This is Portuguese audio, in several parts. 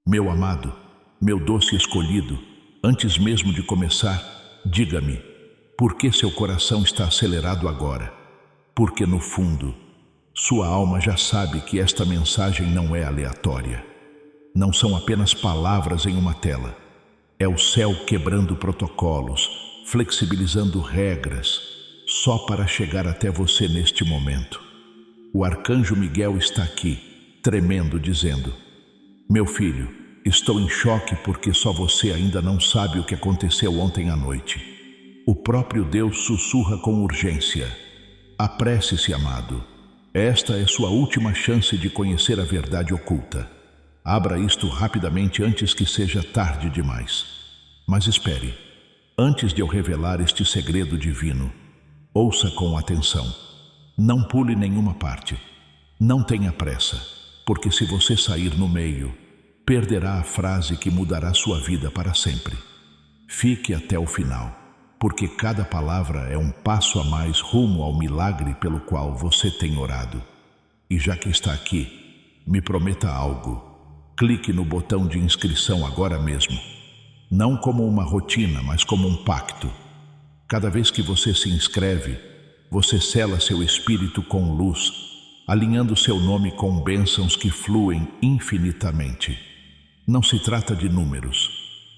Meu amado, meu doce escolhido, antes mesmo de começar, diga-me, por que seu coração está acelerado agora? Porque no fundo, sua alma já sabe que esta mensagem não é aleatória. Não são apenas palavras em uma tela. É o céu quebrando protocolos, flexibilizando regras, só para chegar até você neste momento. O arcanjo Miguel está aqui, tremendo, dizendo: meu filho, estou em choque porque só você ainda não sabe o que aconteceu ontem à noite. O próprio Deus sussurra com urgência: apresse-se, amado. Esta é sua última chance de conhecer a verdade oculta. Abra isto rapidamente antes que seja tarde demais. Mas espere, antes de eu revelar este segredo divino, ouça com atenção. Não pule nenhuma parte. Não tenha pressa, porque se você sair no meio, perderá a frase que mudará sua vida para sempre. Fique até o final, porque cada palavra é um passo a mais rumo ao milagre pelo qual você tem orado. E já que está aqui, me prometa algo. Clique no botão de inscrição agora mesmo. Não como uma rotina, mas como um pacto. Cada vez que você se inscreve, você sela seu espírito com luz, alinhando seu nome com bênçãos que fluem infinitamente. Não se trata de números.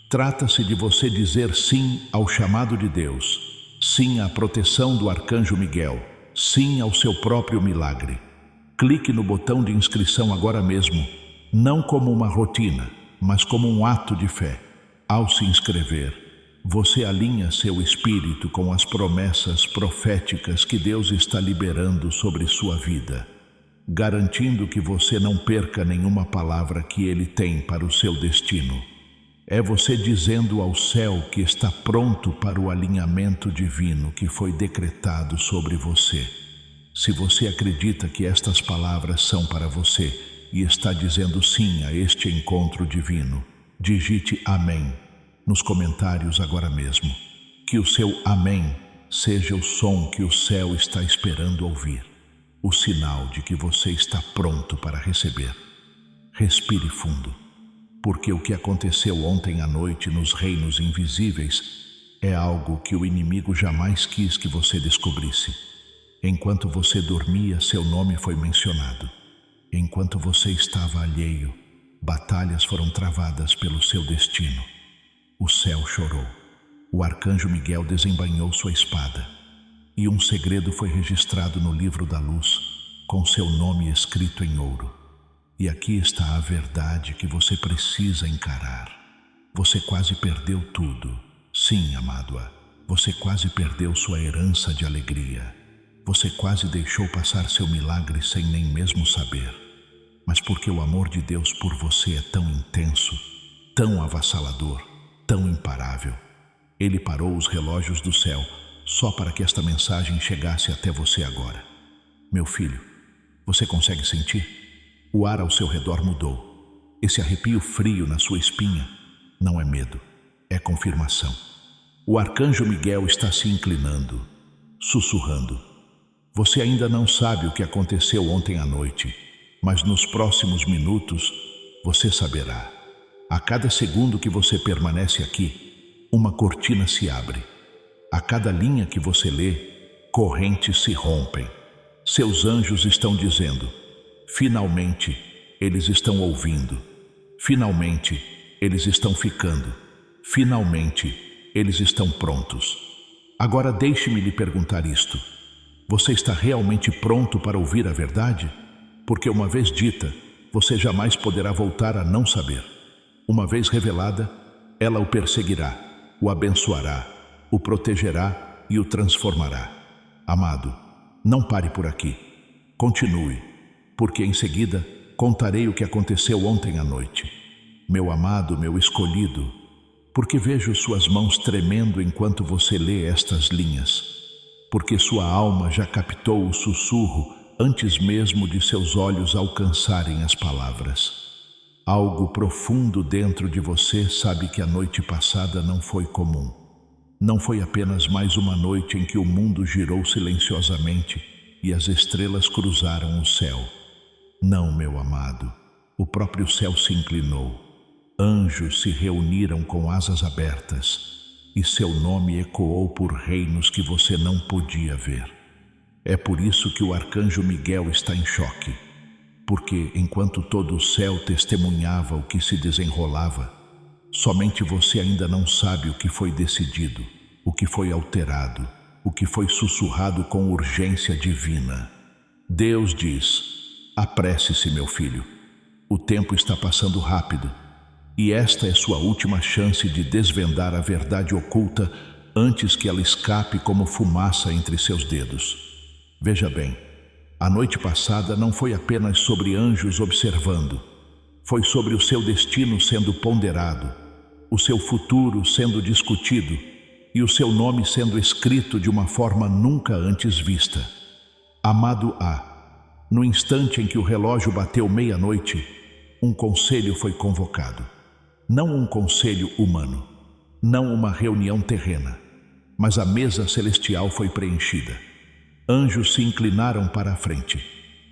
Trata-se de você dizer sim ao chamado de Deus, sim à proteção do arcanjo Miguel, sim ao seu próprio milagre. Clique no botão de inscrição agora mesmo, não como uma rotina, mas como um ato de fé. Ao se inscrever, você alinha seu espírito com as promessas proféticas que Deus está liberando sobre sua vida, garantindo que você não perca nenhuma palavra que Ele tem para o seu destino. É você dizendo ao céu que está pronto para o alinhamento divino que foi decretado sobre você. Se você acredita que estas palavras são para você e está dizendo sim a este encontro divino, digite amém nos comentários agora mesmo. Que o seu amém seja o som que o céu está esperando ouvir, o sinal de que você está pronto para receber. Respire fundo, porque o que aconteceu ontem à noite nos reinos invisíveis é algo que o inimigo jamais quis que você descobrisse. Enquanto você dormia, seu nome foi mencionado. Enquanto você estava alheio, batalhas foram travadas pelo seu destino. O céu chorou. O arcanjo Miguel desembainhou sua espada. E um segredo foi registrado no livro da luz, com seu nome escrito em ouro. E aqui está a verdade que você precisa encarar. Você quase perdeu tudo. Sim, amado, você quase perdeu sua herança de alegria. Você quase deixou passar seu milagre sem nem mesmo saber. Mas porque o amor de Deus por você é tão intenso, tão avassalador, tão imparável, Ele parou os relógios do céu só para que esta mensagem chegasse até você agora. Meu filho, você consegue sentir? O ar ao seu redor mudou. Esse arrepio frio na sua espinha não é medo, é confirmação. O arcanjo Miguel está se inclinando, sussurrando. Você ainda não sabe o que aconteceu ontem à noite, mas nos próximos minutos você saberá. A cada segundo que você permanece aqui, uma cortina se abre. A cada linha que você lê, correntes se rompem. Seus anjos estão dizendo: finalmente, eles estão ouvindo. Finalmente, eles estão ficando. Finalmente, eles estão prontos. Agora deixe-me lhe perguntar isto. Você está realmente pronto para ouvir a verdade? Porque uma vez dita, você jamais poderá voltar a não saber. Uma vez revelada, ela o perseguirá, o abençoará, o protegerá e o transformará. Amado, não pare por aqui. Continue, porque em seguida contarei o que aconteceu ontem à noite. Meu amado, meu escolhido, porque vejo suas mãos tremendo enquanto você lê estas linhas, porque sua alma já captou o sussurro antes mesmo de seus olhos alcançarem as palavras. Algo profundo dentro de você sabe que a noite passada não foi comum. Não foi apenas mais uma noite em que o mundo girou silenciosamente e as estrelas cruzaram o céu. Não, meu amado, o próprio céu se inclinou. Anjos se reuniram com asas abertas e seu nome ecoou por reinos que você não podia ver. É por isso que o arcanjo Miguel está em choque, porque enquanto todo o céu testemunhava o que se desenrolava, somente você ainda não sabe o que foi decidido, o que foi alterado, o que foi sussurrado com urgência divina. Deus diz: apresse-se, meu filho. O tempo está passando rápido, e esta é sua última chance de desvendar a verdade oculta antes que ela escape como fumaça entre seus dedos. Veja bem, a noite passada não foi apenas sobre anjos observando, foi sobre o seu destino sendo ponderado, o seu futuro sendo discutido e o seu nome sendo escrito de uma forma nunca antes vista. Amado A, no instante em que o relógio bateu meia-noite, um conselho foi convocado. Não um conselho humano, não uma reunião terrena, mas a mesa celestial foi preenchida. Anjos se inclinaram para a frente,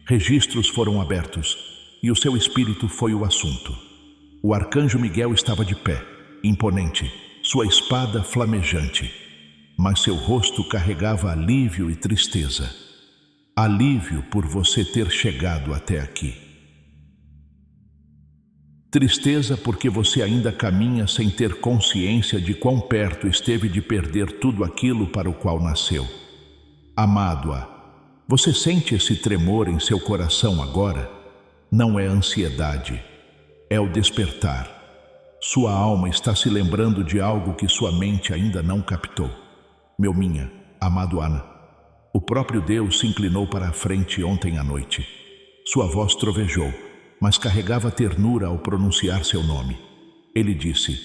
registros foram abertos e o seu espírito foi o assunto. O arcanjo Miguel estava de pé, imponente, sua espada flamejante, mas seu rosto carregava alívio e tristeza. Alívio por você ter chegado até aqui. Tristeza porque você ainda caminha sem ter consciência de quão perto esteve de perder tudo aquilo para o qual nasceu. Amado-a, você sente esse tremor em seu coração agora? Não é ansiedade, é o despertar. Sua alma está se lembrando de algo que sua mente ainda não captou. Minha, amado Ana, o próprio Deus se inclinou para a frente ontem à noite. Sua voz trovejou, mas carregava ternura ao pronunciar seu nome. Ele disse: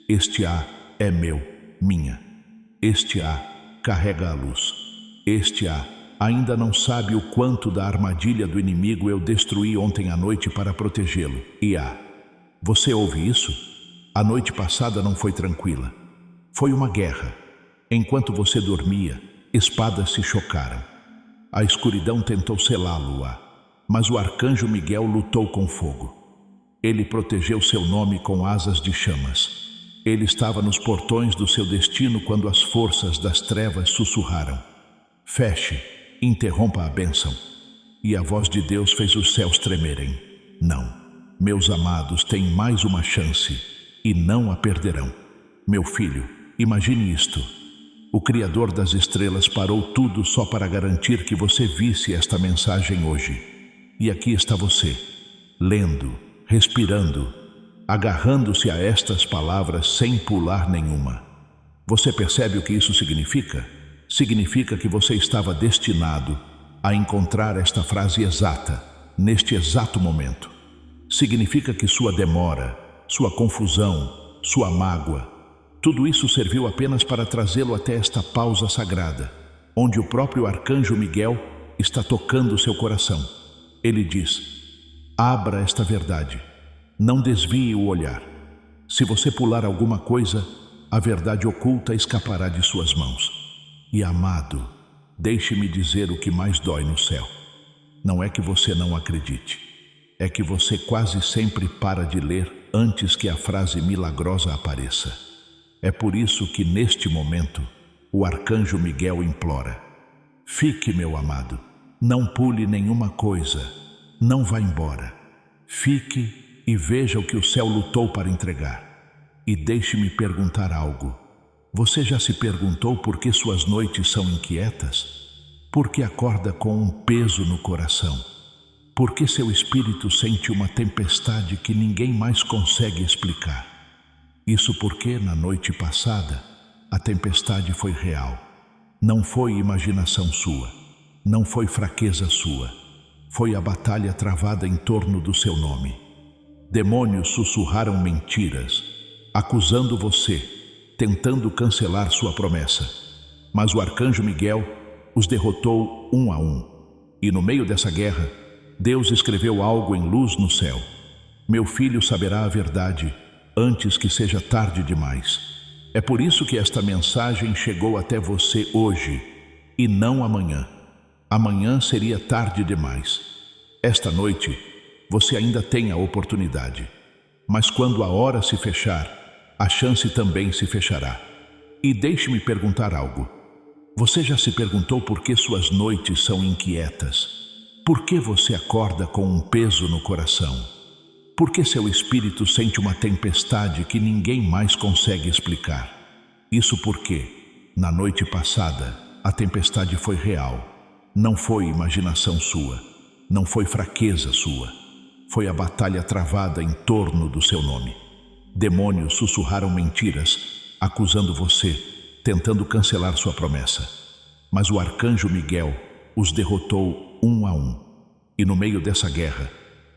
este A é meu, minha. Este A carrega a luz. Este A ainda não sabe o quanto da armadilha do inimigo eu destruí ontem à noite para protegê-lo. E A, você ouve isso? A noite passada não foi tranquila. Foi uma guerra. Enquanto você dormia, espadas se chocaram. A escuridão tentou selá-lo, A, mas o arcanjo Miguel lutou com fogo. Ele protegeu seu nome com asas de chamas. Ele estava nos portões do seu destino quando as forças das trevas sussurraram: feche, interrompa a bênção. E a voz de Deus fez os céus tremerem. Não, meus amados têm mais uma chance e não a perderão. Meu filho, imagine isto. O Criador das estrelas parou tudo só para garantir que você visse esta mensagem hoje. E aqui está você, lendo, respirando, agarrando-se a estas palavras sem pular nenhuma. Você percebe o que isso significa? Significa que você estava destinado a encontrar esta frase exata, neste exato momento. Significa que sua demora, sua confusão, sua mágoa, tudo isso serviu apenas para trazê-lo até esta pausa sagrada, onde o próprio arcanjo Miguel está tocando seu coração. Ele diz: abra esta verdade, não desvie o olhar. Se você pular alguma coisa, a verdade oculta escapará de suas mãos. E amado, deixe-me dizer o que mais dói no céu. Não é que você não acredite, é que você quase sempre para de ler antes que a frase milagrosa apareça. É por isso que neste momento o arcanjo Miguel implora: fique, meu amado, não pule nenhuma coisa, não vá embora. Fique e veja o que o céu lutou para entregar. E deixe-me perguntar algo. Você já se perguntou por que suas noites são inquietas? Por que acorda com um peso no coração? Por que seu espírito sente uma tempestade que ninguém mais consegue explicar? Isso porque, na noite passada, a tempestade foi real. Não foi imaginação sua, não foi fraqueza sua. Foi a batalha travada em torno do seu nome. Demônios sussurraram mentiras, acusando você, tentando cancelar sua promessa. Mas o arcanjo Miguel os derrotou um a um. E no meio dessa guerra, Deus escreveu algo em luz no céu. Meu filho saberá a verdade antes que seja tarde demais. É por isso que esta mensagem chegou até você hoje e não amanhã. Amanhã seria tarde demais. Esta noite, você ainda tem a oportunidade. Mas quando a hora se fechar, a chance também se fechará. E deixe-me perguntar algo. Você já se perguntou por que suas noites são inquietas? Por que você acorda com um peso no coração? Por que seu espírito sente uma tempestade que ninguém mais consegue explicar? Isso porque, na noite passada, a tempestade foi real. Não foi imaginação sua. Não foi fraqueza sua. Foi a batalha travada em torno do seu nome. Demônios sussurraram mentiras, acusando você, tentando cancelar sua promessa. Mas o arcanjo Miguel os derrotou um a um. E no meio dessa guerra,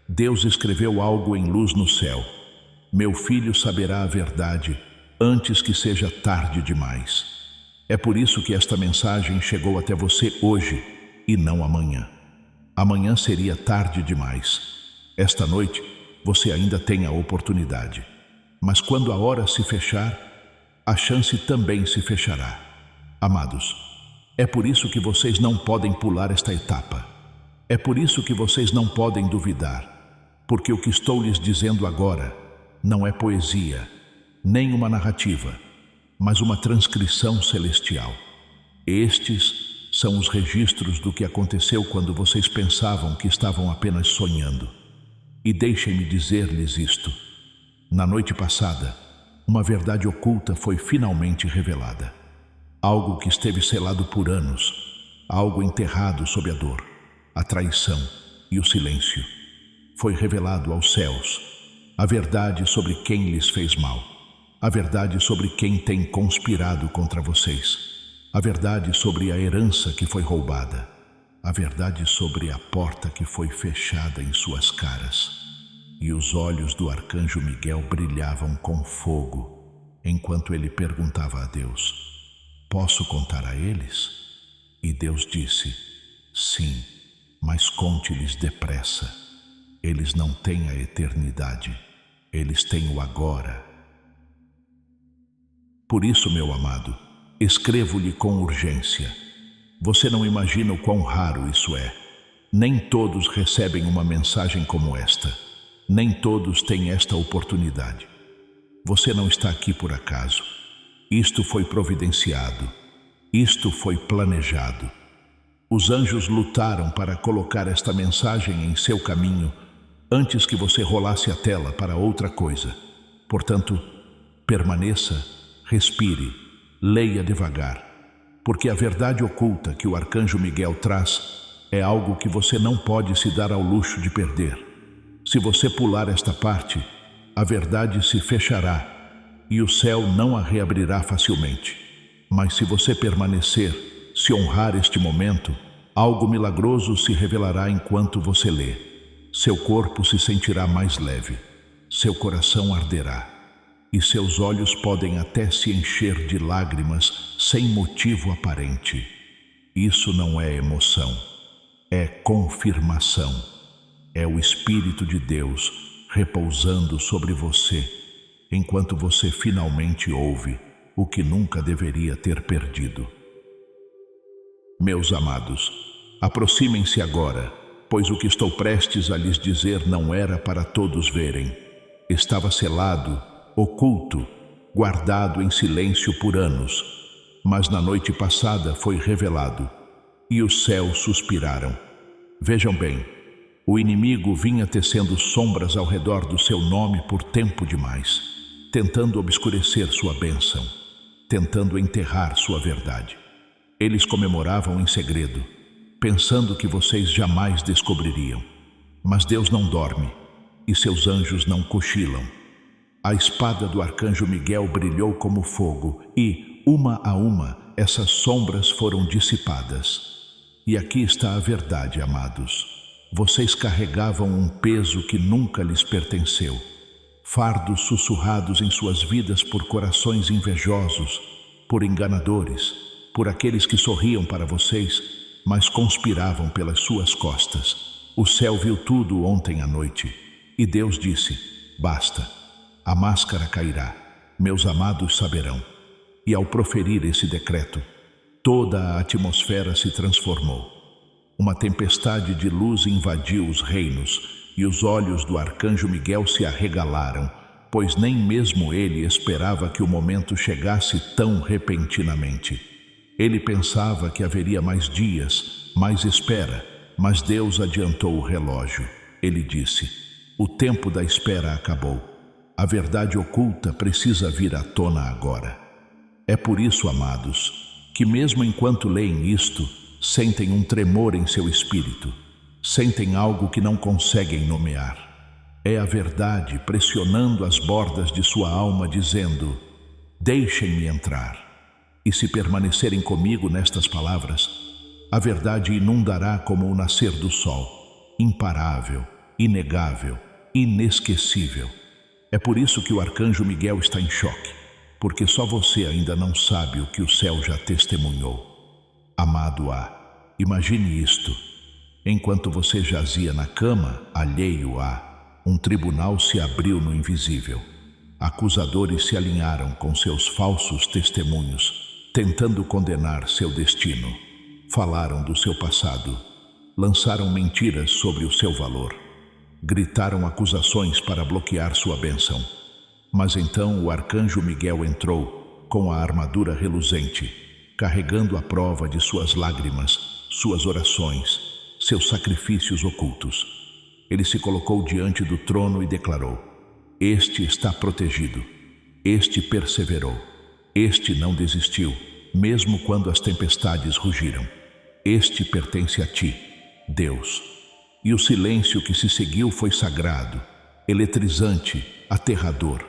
Deus escreveu algo em luz no céu. Meu filho saberá a verdade antes que seja tarde demais. É por isso que esta mensagem chegou até você hoje e não amanhã. Amanhã seria tarde demais. Esta noite, você ainda tem a oportunidade. Mas quando a hora se fechar, a chance também se fechará. Amados, é por isso que vocês não podem pular esta etapa. É por isso que vocês não podem duvidar. Porque o que estou lhes dizendo agora não é poesia, nem uma narrativa, mas uma transcrição celestial. Estes são os registros do que aconteceu quando vocês pensavam que estavam apenas sonhando. E deixem-me dizer-lhes isto. Na noite passada, uma verdade oculta foi finalmente revelada. Algo que esteve selado por anos, algo enterrado sob a dor, a traição e o silêncio. Foi revelado aos céus a verdade sobre quem lhes fez mal, a verdade sobre quem tem conspirado contra vocês, a verdade sobre a herança que foi roubada, a verdade sobre a porta que foi fechada em suas caras. E os olhos do arcanjo Miguel brilhavam com fogo, enquanto ele perguntava a Deus: posso contar a eles? E Deus disse: sim, mas conte-lhes depressa. Eles não têm a eternidade, eles têm o agora. Por isso, meu amado, escrevo-lhe com urgência. Você não imagina o quão raro isso é. Nem todos recebem uma mensagem como esta. Nem todos têm esta oportunidade. Você não está aqui por acaso. Isto foi providenciado. Isto foi planejado. Os anjos lutaram para colocar esta mensagem em seu caminho antes que você rolasse a tela para outra coisa. Portanto, permaneça, respire, leia devagar, porque a verdade oculta que o arcanjo Miguel traz é algo que você não pode se dar ao luxo de perder. Se você pular esta parte, a verdade se fechará e o céu não a reabrirá facilmente. Mas se você permanecer, se honrar este momento, algo milagroso se revelará enquanto você lê. Seu corpo se sentirá mais leve, seu coração arderá, e seus olhos podem até se encher de lágrimas sem motivo aparente. Isso não é emoção, é confirmação. É o Espírito de Deus repousando sobre você, enquanto você finalmente ouve o que nunca deveria ter perdido. Meus amados, aproximem-se agora, pois o que estou prestes a lhes dizer não era para todos verem. Estava selado, oculto, guardado em silêncio por anos, mas na noite passada foi revelado, e os céus suspiraram. Vejam bem, o inimigo vinha tecendo sombras ao redor do seu nome por tempo demais, tentando obscurecer sua bênção, tentando enterrar sua verdade. Eles comemoravam em segredo, pensando que vocês jamais descobririam. Mas Deus não dorme, e seus anjos não cochilam. A espada do arcanjo Miguel brilhou como fogo, e, uma a uma, essas sombras foram dissipadas. E aqui está a verdade, amados. Vocês carregavam um peso que nunca lhes pertenceu. Fardos sussurrados em suas vidas por corações invejosos, por enganadores, por aqueles que sorriam para vocês, mas conspiravam pelas suas costas. O céu viu tudo ontem à noite, e Deus disse: basta, a máscara cairá, meus amados saberão. E ao proferir esse decreto, toda a atmosfera se transformou. Uma tempestade de luz invadiu os reinos, e os olhos do arcanjo Miguel se arregalaram, pois nem mesmo ele esperava que o momento chegasse tão repentinamente. Ele pensava que haveria mais dias, mais espera, mas Deus adiantou o relógio. Ele disse: o tempo da espera acabou. A verdade oculta precisa vir à tona agora. É por isso, amados, que mesmo enquanto leem isto, sentem um tremor em seu espírito, sentem algo que não conseguem nomear. É a verdade pressionando as bordas de sua alma, dizendo: deixem-me entrar. E se permanecerem comigo nestas palavras, a verdade inundará como o nascer do sol, imparável, inegável, inesquecível. É por isso que o arcanjo Miguel está em choque, porque só você ainda não sabe o que o céu já testemunhou. Amado A, imagine isto. Enquanto você jazia na cama, alheio a, um tribunal se abriu no invisível. Acusadores se alinharam com seus falsos testemunhos, tentando condenar seu destino. Falaram do seu passado, lançaram mentiras sobre o seu valor, gritaram acusações para bloquear sua bênção. Mas então o arcanjo Miguel entrou, com a armadura reluzente, carregando a prova de suas lágrimas, suas orações, seus sacrifícios ocultos. Ele se colocou diante do trono e declarou: este está protegido, este perseverou, este não desistiu, mesmo quando as tempestades rugiram. Este pertence a ti, Deus. E o silêncio que se seguiu foi sagrado, eletrizante, aterrador,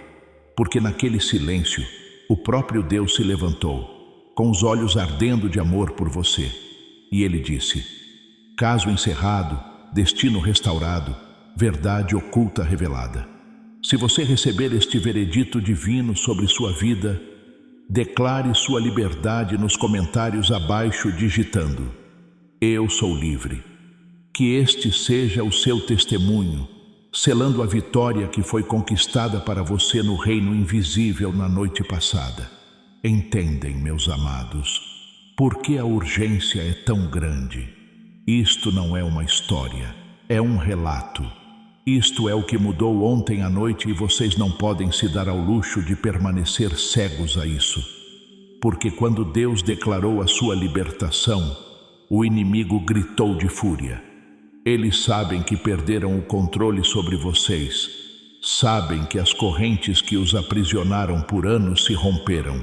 porque naquele silêncio o próprio Deus se levantou, com os olhos ardendo de amor por você. E ele disse: caso encerrado, destino restaurado, verdade oculta revelada. Se você receber este veredito divino sobre sua vida, declare sua liberdade nos comentários abaixo digitando: eu sou livre. Que este seja o seu testemunho, selando a vitória que foi conquistada para você no reino invisível na noite passada. Entendem, meus amados, por que a urgência é tão grande? Isto não é uma história, é um relato. Isto é o que mudou ontem à noite e vocês não podem se dar ao luxo de permanecer cegos a isso. Porque quando Deus declarou a sua libertação, o inimigo gritou de fúria. Eles sabem que perderam o controle sobre vocês. Sabem que as correntes que os aprisionaram por anos se romperam.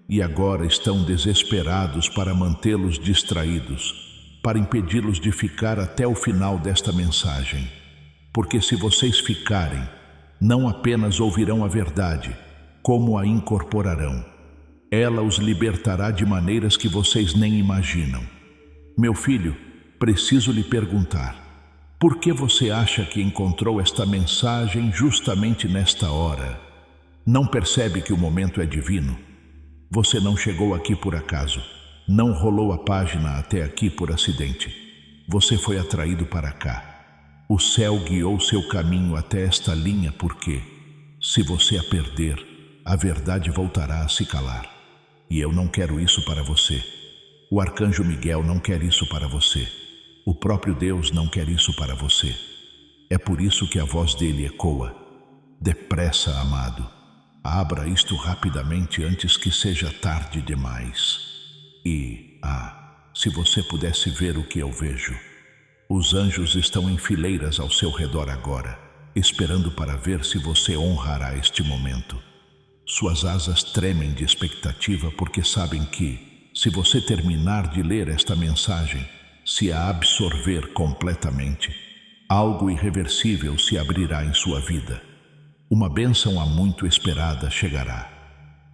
E agora estão desesperados para mantê-los distraídos, para impedi-los de ficar até o final desta mensagem. Porque se vocês ficarem, não apenas ouvirão a verdade, como a incorporarão. Ela os libertará de maneiras que vocês nem imaginam. Meu filho, preciso lhe perguntar: por que você acha que encontrou esta mensagem justamente nesta hora? Não percebe que o momento é divino? Você não chegou aqui por acaso, não rolou a página até aqui por acidente. Você foi atraído para cá. O céu guiou seu caminho até esta linha porque, se você a perder, a verdade voltará a se calar. E eu não quero isso para você. O arcanjo Miguel não quer isso para você. O próprio Deus não quer isso para você. É por isso que a voz dele ecoa: depressa, amado. Abra isto rapidamente antes que seja tarde demais. E, se você pudesse ver o que eu vejo. Os anjos estão em fileiras ao seu redor agora, esperando para ver se você honrará este momento. Suas asas tremem de expectativa porque sabem que, se você terminar de ler esta mensagem, se a absorver completamente, algo irreversível se abrirá em sua vida. Uma bênção há muito esperada chegará.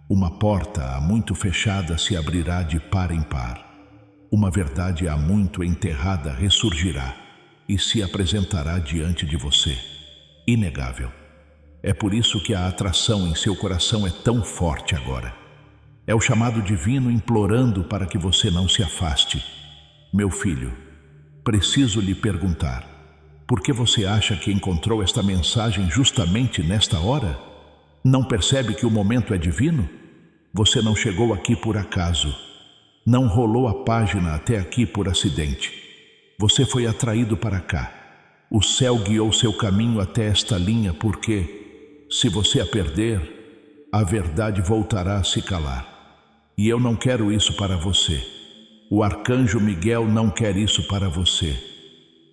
Uma porta há muito fechada se abrirá de par em par. Uma verdade há muito enterrada ressurgirá e se apresentará diante de você. Inegável. É por isso que a atração em seu coração é tão forte agora. É o chamado divino implorando para que você não se afaste. Meu filho, preciso lhe perguntar: por que você acha que encontrou esta mensagem justamente nesta hora? Não percebe que o momento é divino? Você não chegou aqui por acaso. Não rolou a página até aqui por acidente. Você foi atraído para cá. O céu guiou seu caminho até esta linha porque, Se você a perder, a verdade voltará a se calar. E eu não quero isso para você. O arcanjo Miguel não quer isso para você.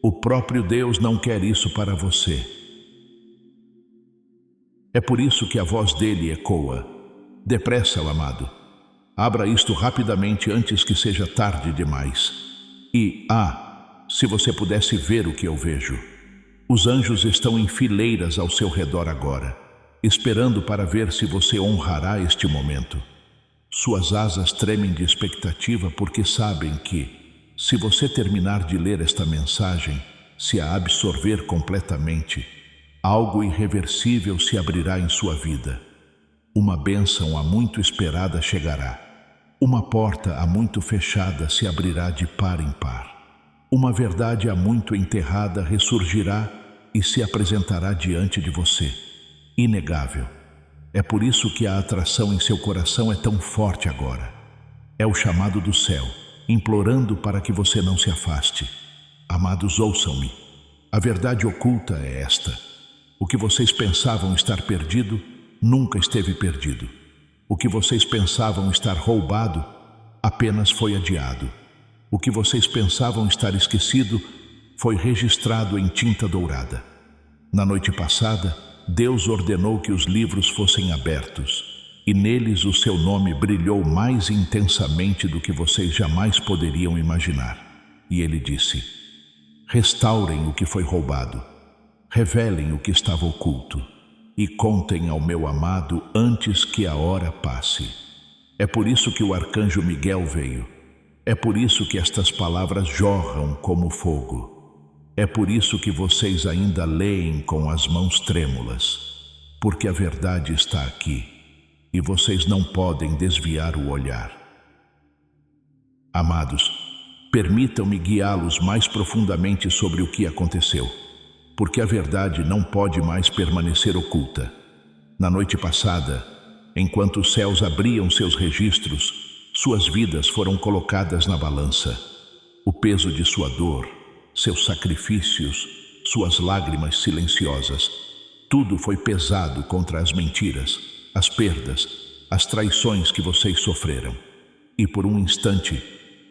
O próprio Deus não quer isso para você. É por isso que a voz dele ecoa. Depressa, amado. Abra isto rapidamente antes que seja tarde demais. E, se você pudesse ver o que eu vejo. Os anjos estão em fileiras ao seu redor agora, esperando para ver se você honrará este momento. Suas asas tremem de expectativa porque sabem que, se você terminar de ler esta mensagem, se a absorver completamente, algo irreversível se abrirá em sua vida. Uma bênção há muito esperada chegará. Uma porta há muito fechada se abrirá de par em par. Uma verdade há muito enterrada ressurgirá e se apresentará diante de você. Inegável. É por isso que a atração em seu coração é tão forte agora. É o chamado do céu, implorando para que você não se afaste. Amados, ouçam-me. A verdade oculta é esta. O que vocês pensavam estar perdido, nunca esteve perdido. O que vocês pensavam estar roubado, apenas foi adiado. O que vocês pensavam estar esquecido, foi registrado em tinta dourada. Na noite passada, Deus ordenou que os livros fossem abertos, e neles o seu nome brilhou mais intensamente do que vocês jamais poderiam imaginar. E ele disse: restaurem o que foi roubado, revelem o que estava oculto, e contem ao meu amado antes que a hora passe. É por isso que o arcanjo Miguel veio. É por isso que estas palavras jorram como fogo. É por isso que vocês ainda leem com as mãos trêmulas, porque a verdade está aqui, e vocês não podem desviar o olhar. Amados, permitam-me guiá-los mais profundamente sobre o que aconteceu, porque a verdade não pode mais permanecer oculta. Na noite passada, enquanto os céus abriam seus registros, suas vidas foram colocadas na balança. O peso de sua dor, seus sacrifícios, suas lágrimas silenciosas, tudo foi pesado contra as mentiras, as perdas, as traições que vocês sofreram. E por um instante,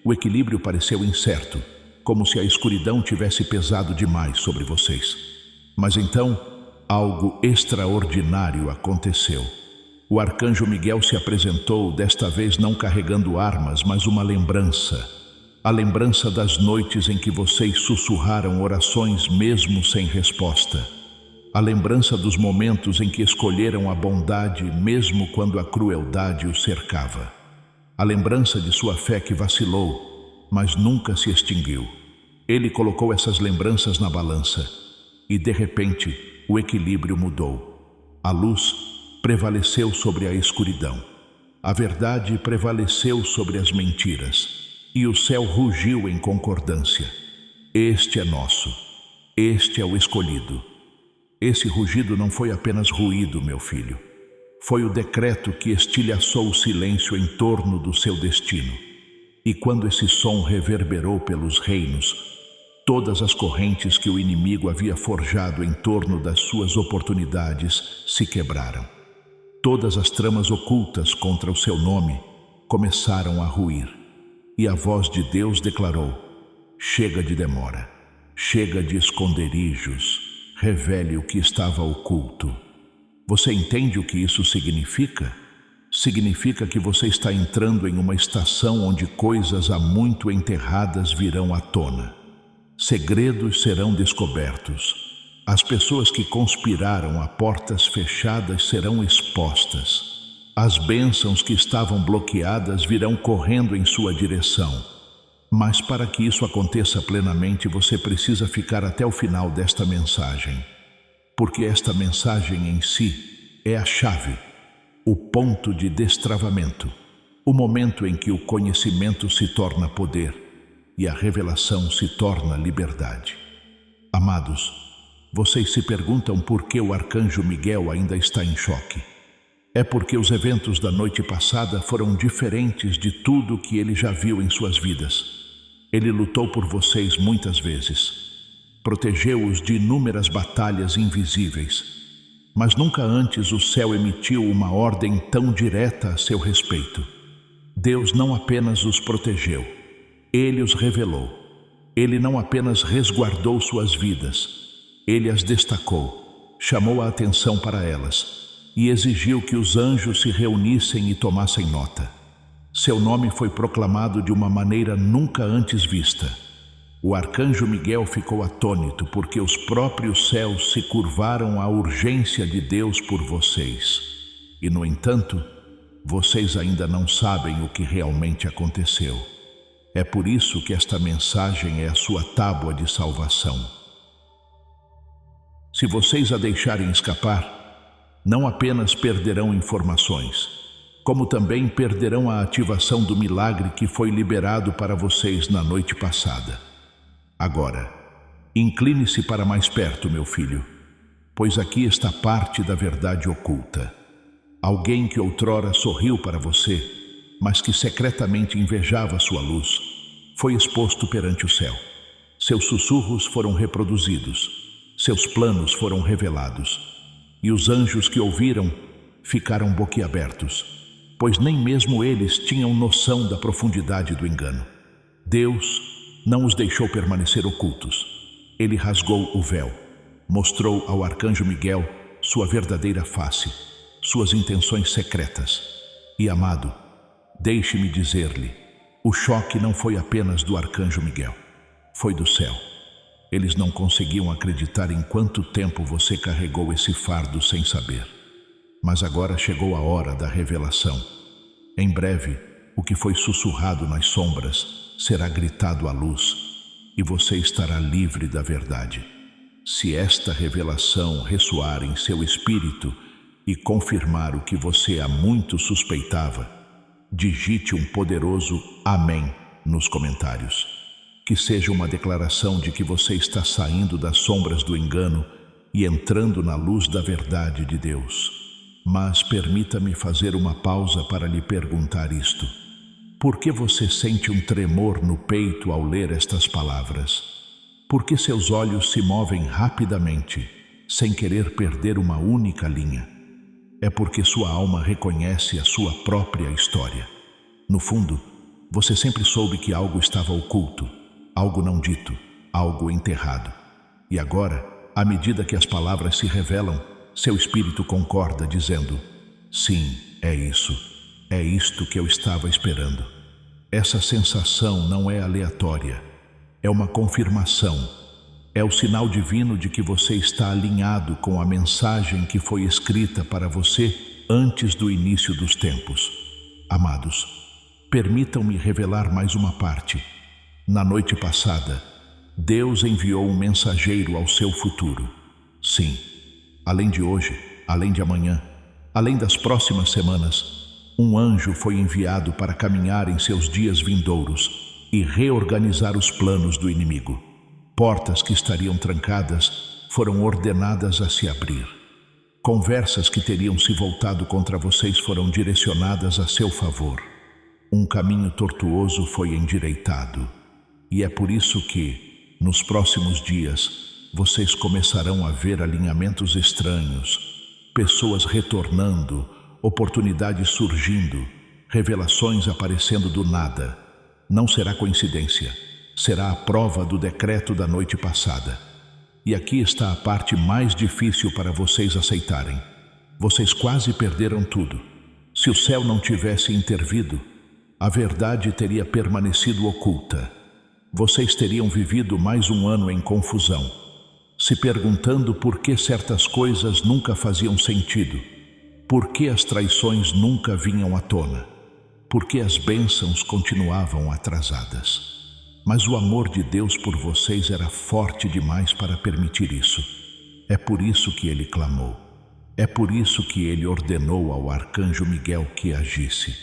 o equilíbrio pareceu incerto, como se a escuridão tivesse pesado demais sobre vocês. Mas então, algo extraordinário aconteceu. O arcanjo Miguel se apresentou, desta vez não carregando armas, mas uma lembrança. A lembrança das noites em que vocês sussurraram orações mesmo sem resposta. A lembrança dos momentos em que escolheram a bondade mesmo quando a crueldade os cercava. A lembrança de sua fé que vacilou, mas nunca se extinguiu. Ele colocou essas lembranças na balança e, de repente, o equilíbrio mudou. A luz prevaleceu sobre a escuridão. A verdade prevaleceu sobre as mentiras. E o céu rugiu em concordância. Este é nosso. Este é o escolhido. Esse rugido não foi apenas ruído, meu filho. Foi o decreto que estilhaçou o silêncio em torno do seu destino. E quando esse som reverberou pelos reinos, todas as correntes que o inimigo havia forjado em torno das suas oportunidades se quebraram. Todas as tramas ocultas contra o seu nome começaram a ruir. E a voz de Deus declarou: chega de demora, chega de esconderijos, revele o que estava oculto. Você entende o que isso significa? Significa que você está entrando em uma estação onde coisas há muito enterradas virão à tona. Segredos serão descobertos. As pessoas que conspiraram a portas fechadas serão expostas. As bênçãos que estavam bloqueadas virão correndo em sua direção. Mas para que isso aconteça plenamente, você precisa ficar até o final desta mensagem. Porque esta mensagem em si é a chave, o ponto de destravamento, o momento em que o conhecimento se torna poder e a revelação se torna liberdade. Amados, vocês se perguntam por que o arcanjo Miguel ainda está em choque. É porque os eventos da noite passada foram diferentes de tudo que ele já viu em suas vidas. Ele lutou por vocês muitas vezes. Protegeu-os de inúmeras batalhas invisíveis. Mas nunca antes o céu emitiu uma ordem tão direta a seu respeito. Deus não apenas os protegeu, Ele os revelou. Ele não apenas resguardou suas vidas, Ele as destacou, chamou a atenção para elas e exigiu que os anjos se reunissem e tomassem nota. Seu nome foi proclamado de uma maneira nunca antes vista. O arcanjo Miguel ficou atônito porque os próprios céus se curvaram à urgência de Deus por vocês. E, no entanto, vocês ainda não sabem o que realmente aconteceu. É por isso que esta mensagem é a sua tábua de salvação. Se vocês a deixarem escapar, não apenas perderão informações, como também perderão a ativação do milagre que foi liberado para vocês na noite passada. Agora, incline-se para mais perto, meu filho, pois aqui está parte da verdade oculta. Alguém que outrora sorriu para você, mas que secretamente invejava sua luz, foi exposto perante o céu. Seus sussurros foram reproduzidos, seus planos foram revelados, e os anjos que ouviram ficaram boquiabertos, pois nem mesmo eles tinham noção da profundidade do engano. Deus não os deixou permanecer ocultos. Ele rasgou o véu, mostrou ao arcanjo Miguel sua verdadeira face, suas intenções secretas. E, amado, deixe-me dizer-lhe, o choque não foi apenas do arcanjo Miguel, foi do céu. Eles não conseguiam acreditar em quanto tempo você carregou esse fardo sem saber. Mas agora chegou a hora da revelação. Em breve, o que foi sussurrado nas sombras será gritado à luz, e você estará livre da verdade. Se esta revelação ressoar em seu espírito e confirmar o que você há muito suspeitava, digite um poderoso Amém nos comentários. Que seja uma declaração de que você está saindo das sombras do engano e entrando na luz da verdade de Deus. Mas permita-me fazer uma pausa para lhe perguntar isto. Por que você sente um tremor no peito ao ler estas palavras? Por que seus olhos se movem rapidamente, sem querer perder uma única linha? É porque sua alma reconhece a sua própria história. No fundo, você sempre soube que algo estava oculto, algo não dito, algo enterrado. E agora, à medida que as palavras se revelam, seu espírito concorda, dizendo: sim, é isso. É isto que eu estava esperando. Essa sensação não é aleatória. É uma confirmação. É o sinal divino de que você está alinhado com a mensagem que foi escrita para você antes do início dos tempos. Amados, permitam-me revelar mais uma parte. Na noite passada, Deus enviou um mensageiro ao seu futuro. Sim, além de hoje, além de amanhã, além das próximas semanas, um anjo foi enviado para caminhar em seus dias vindouros e reorganizar os planos do inimigo. Portas que estariam trancadas foram ordenadas a se abrir. Conversas que teriam se voltado contra vocês foram direcionadas a seu favor. Um caminho tortuoso foi endireitado. E é por isso que, nos próximos dias, vocês começarão a ver alinhamentos estranhos, pessoas retornando, oportunidades surgindo, revelações aparecendo do nada. Não será coincidência, será a prova do decreto da noite passada. E aqui está a parte mais difícil para vocês aceitarem. Vocês quase perderam tudo. Se o céu não tivesse intervido, a verdade teria permanecido oculta. Vocês teriam vivido mais um ano em confusão, se perguntando por que certas coisas nunca faziam sentido, por que as traições nunca vinham à tona, por que as bênçãos continuavam atrasadas. Mas o amor de Deus por vocês era forte demais para permitir isso. É por isso que ele clamou. É por isso que ele ordenou ao arcanjo Miguel que agisse.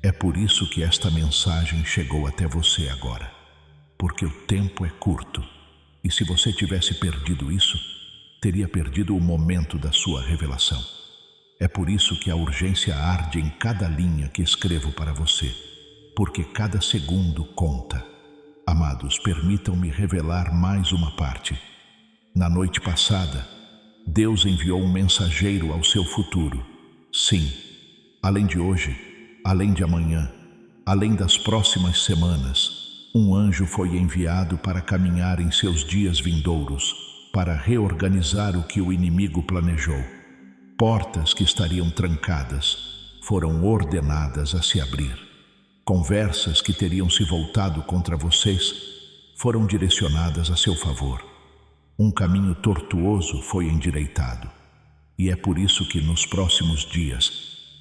É por isso que esta mensagem chegou até você agora. Porque o tempo é curto. E se você tivesse perdido isso, teria perdido o momento da sua revelação. É por isso que a urgência arde em cada linha que escrevo para você, porque cada segundo conta. Amados, permitam-me revelar mais uma parte. Na noite passada, Deus enviou um mensageiro ao seu futuro. Sim, além de hoje, além de amanhã, além das próximas semanas, um anjo foi enviado para caminhar em seus dias vindouros, para reorganizar o que o inimigo planejou. Portas que estariam trancadas foram ordenadas a se abrir. Conversas que teriam se voltado contra vocês foram direcionadas a seu favor. Um caminho tortuoso foi endireitado. E é por isso que nos próximos dias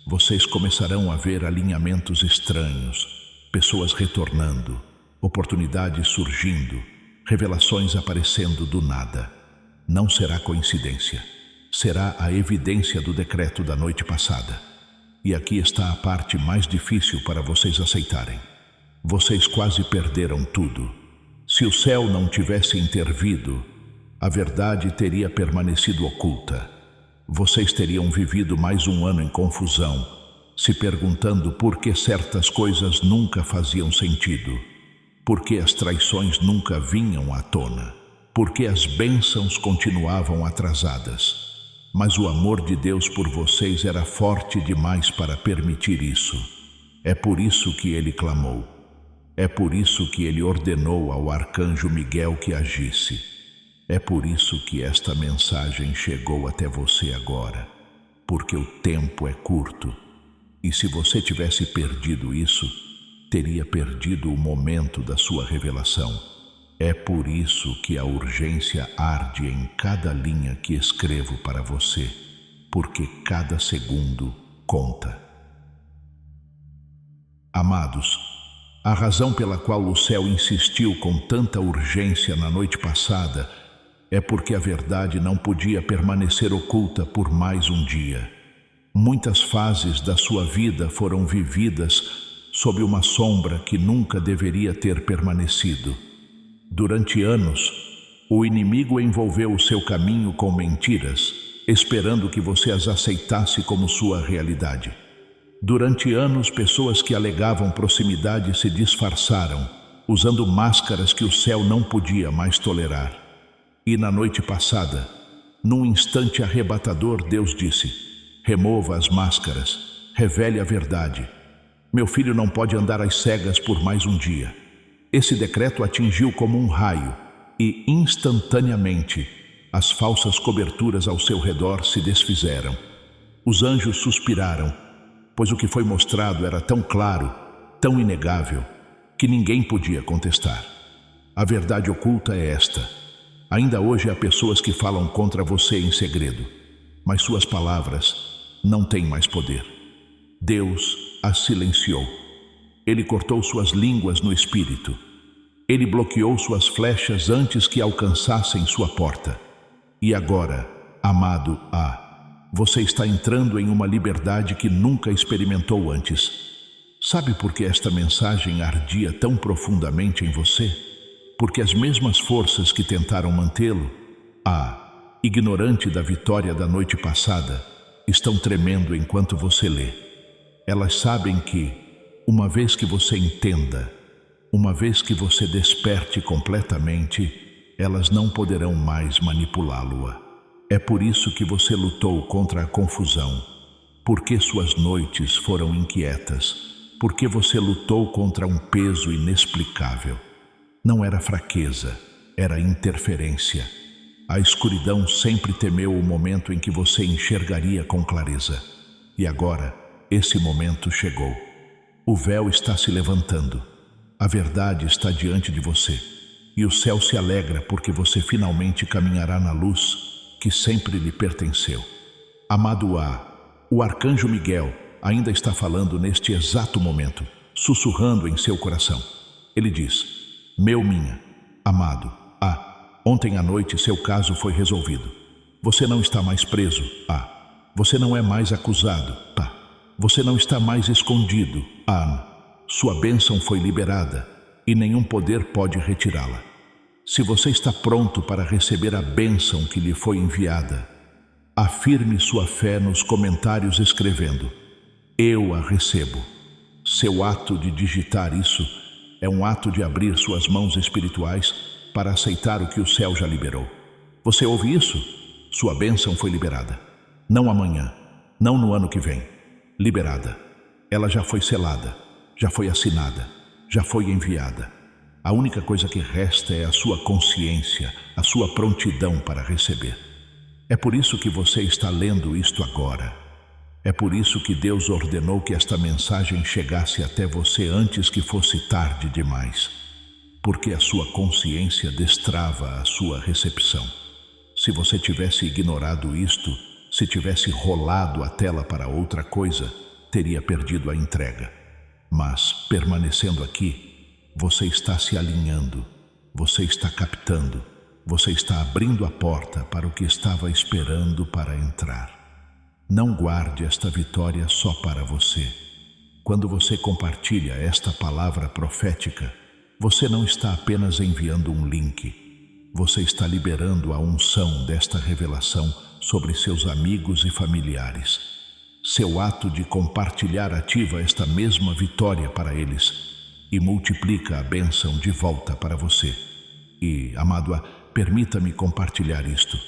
vocês começarão a ver alinhamentos estranhos, pessoas retornando, oportunidades surgindo, revelações aparecendo do nada. Não será coincidência. Será a evidência do decreto da noite passada. E aqui está a parte mais difícil para vocês aceitarem. Vocês quase perderam tudo. Se o céu não tivesse intervido, a verdade teria permanecido oculta. Vocês teriam vivido mais um ano em confusão, se perguntando por que certas coisas nunca faziam sentido, por que as traições nunca vinham à tona, por que as bênçãos continuavam atrasadas. Mas o amor de Deus por vocês era forte demais para permitir isso. É por isso que ele clamou. É por isso que ele ordenou ao arcanjo Miguel que agisse. É por isso que esta mensagem chegou até você agora. Porque o tempo é curto. E se você tivesse perdido isso, teria perdido o momento da sua revelação. É por isso que a urgência arde em cada linha que escrevo para você, porque cada segundo conta. Amados, a razão pela qual o céu insistiu com tanta urgência na noite passada é porque a verdade não podia permanecer oculta por mais um dia. Muitas fases da sua vida foram vividas sob uma sombra que nunca deveria ter permanecido. Durante anos, o inimigo envolveu o seu caminho com mentiras, esperando que você as aceitasse como sua realidade. Durante anos, pessoas que alegavam proximidade se disfarçaram, usando máscaras que o céu não podia mais tolerar. E na noite passada, num instante arrebatador, Deus disse: remova as máscaras, revele a verdade. Meu filho não pode andar às cegas por mais um dia. Esse decreto atingiu como um raio e, instantaneamente, as falsas coberturas ao seu redor se desfizeram. Os anjos suspiraram, pois o que foi mostrado era tão claro, tão inegável, que ninguém podia contestar. A verdade oculta é esta. Ainda hoje há pessoas que falam contra você em segredo, mas suas palavras não têm mais poder. Deus as silenciou. Ele cortou suas línguas no espírito. Ele bloqueou suas flechas antes que alcançassem sua porta. E agora, amado você está entrando em uma liberdade que nunca experimentou antes. Sabe por que esta mensagem ardia tão profundamente em você? Porque as mesmas forças que tentaram mantê-lo, ignorante da vitória da noite passada, estão tremendo enquanto você lê. Elas sabem que, uma vez que você entenda, uma vez que você desperte completamente, elas não poderão mais manipulá-lo. É por isso que você lutou contra a confusão, porque suas noites foram inquietas, porque você lutou contra um peso inexplicável. Não era fraqueza, era interferência. A escuridão sempre temeu o momento em que você enxergaria com clareza. E agora, esse momento chegou. O véu está se levantando. A verdade está diante de você. E o céu se alegra porque você finalmente caminhará na luz que sempre lhe pertenceu. Amado o arcanjo Miguel ainda está falando neste exato momento, sussurrando em seu coração. Ele diz: minha, amado, ontem à noite seu caso foi resolvido. Você não está mais preso, Você não é mais acusado, Você não está mais escondido, Sua bênção foi liberada e nenhum poder pode retirá-la. Se você está pronto para receber a bênção que lhe foi enviada, afirme sua fé nos comentários escrevendo: eu a recebo. Seu ato de digitar isso é um ato de abrir suas mãos espirituais para aceitar o que o céu já liberou. Você ouve isso? Sua bênção foi liberada. Não amanhã, não no ano que vem. Liberada. Ela já foi selada, já foi assinada, já foi enviada. A única coisa que resta é a sua consciência, a sua prontidão para receber. É por isso que você está lendo isto agora. É por isso que Deus ordenou que esta mensagem chegasse até você antes que fosse tarde demais. Porque a sua consciência destrava a sua recepção. Se você tivesse ignorado isto, se tivesse rolado a tela para outra coisa, teria perdido a entrega. Mas, permanecendo aqui, você está se alinhando, você está captando, você está abrindo a porta para o que estava esperando para entrar. Não guarde esta vitória só para você. Quando você compartilha esta palavra profética, você não está apenas enviando um link. Você está liberando a unção desta revelação sobre seus amigos e familiares. Seu ato de compartilhar ativa esta mesma vitória para eles e multiplica a bênção de volta para você. E, amado, permita-me compartilhar isto.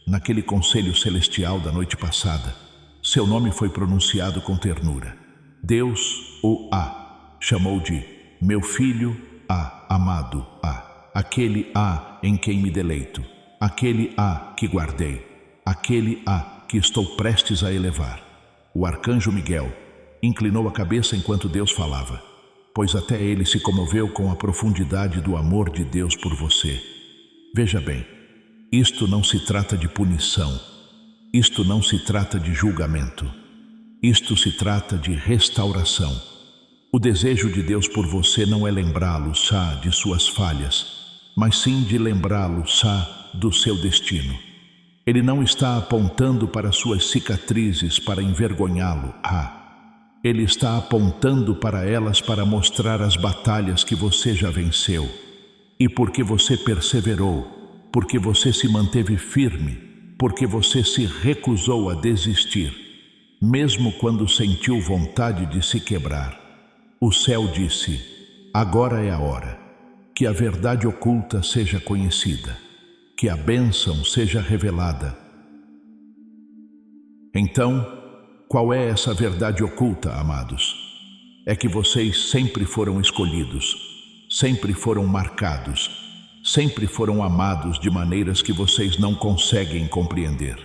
Naquele conselho celestial da noite passada, seu nome foi pronunciado com ternura. Deus o chamou de meu filho amado aquele em quem me deleito, aquele que guardei, aquele que estou prestes a elevar. O arcanjo Miguel inclinou a cabeça enquanto Deus falava, pois até ele se comoveu com a profundidade do amor de Deus por você. Veja bem, isto não se trata de punição, isto não se trata de julgamento, isto se trata de restauração. O desejo de Deus por você não é lembrá-lo de suas falhas, mas sim de lembrá-lo do seu destino. Ele não está apontando para suas cicatrizes para envergonhá-lo. Ele está apontando para elas para mostrar as batalhas que você já venceu. E porque você perseverou, porque você se manteve firme, porque você se recusou a desistir, mesmo quando sentiu vontade de se quebrar, o céu disse: agora é a hora. Que a verdade oculta seja conhecida, que a bênção seja revelada. Então, qual é essa verdade oculta, amados? É que vocês sempre foram escolhidos, sempre foram marcados, sempre foram amados de maneiras que vocês não conseguem compreender.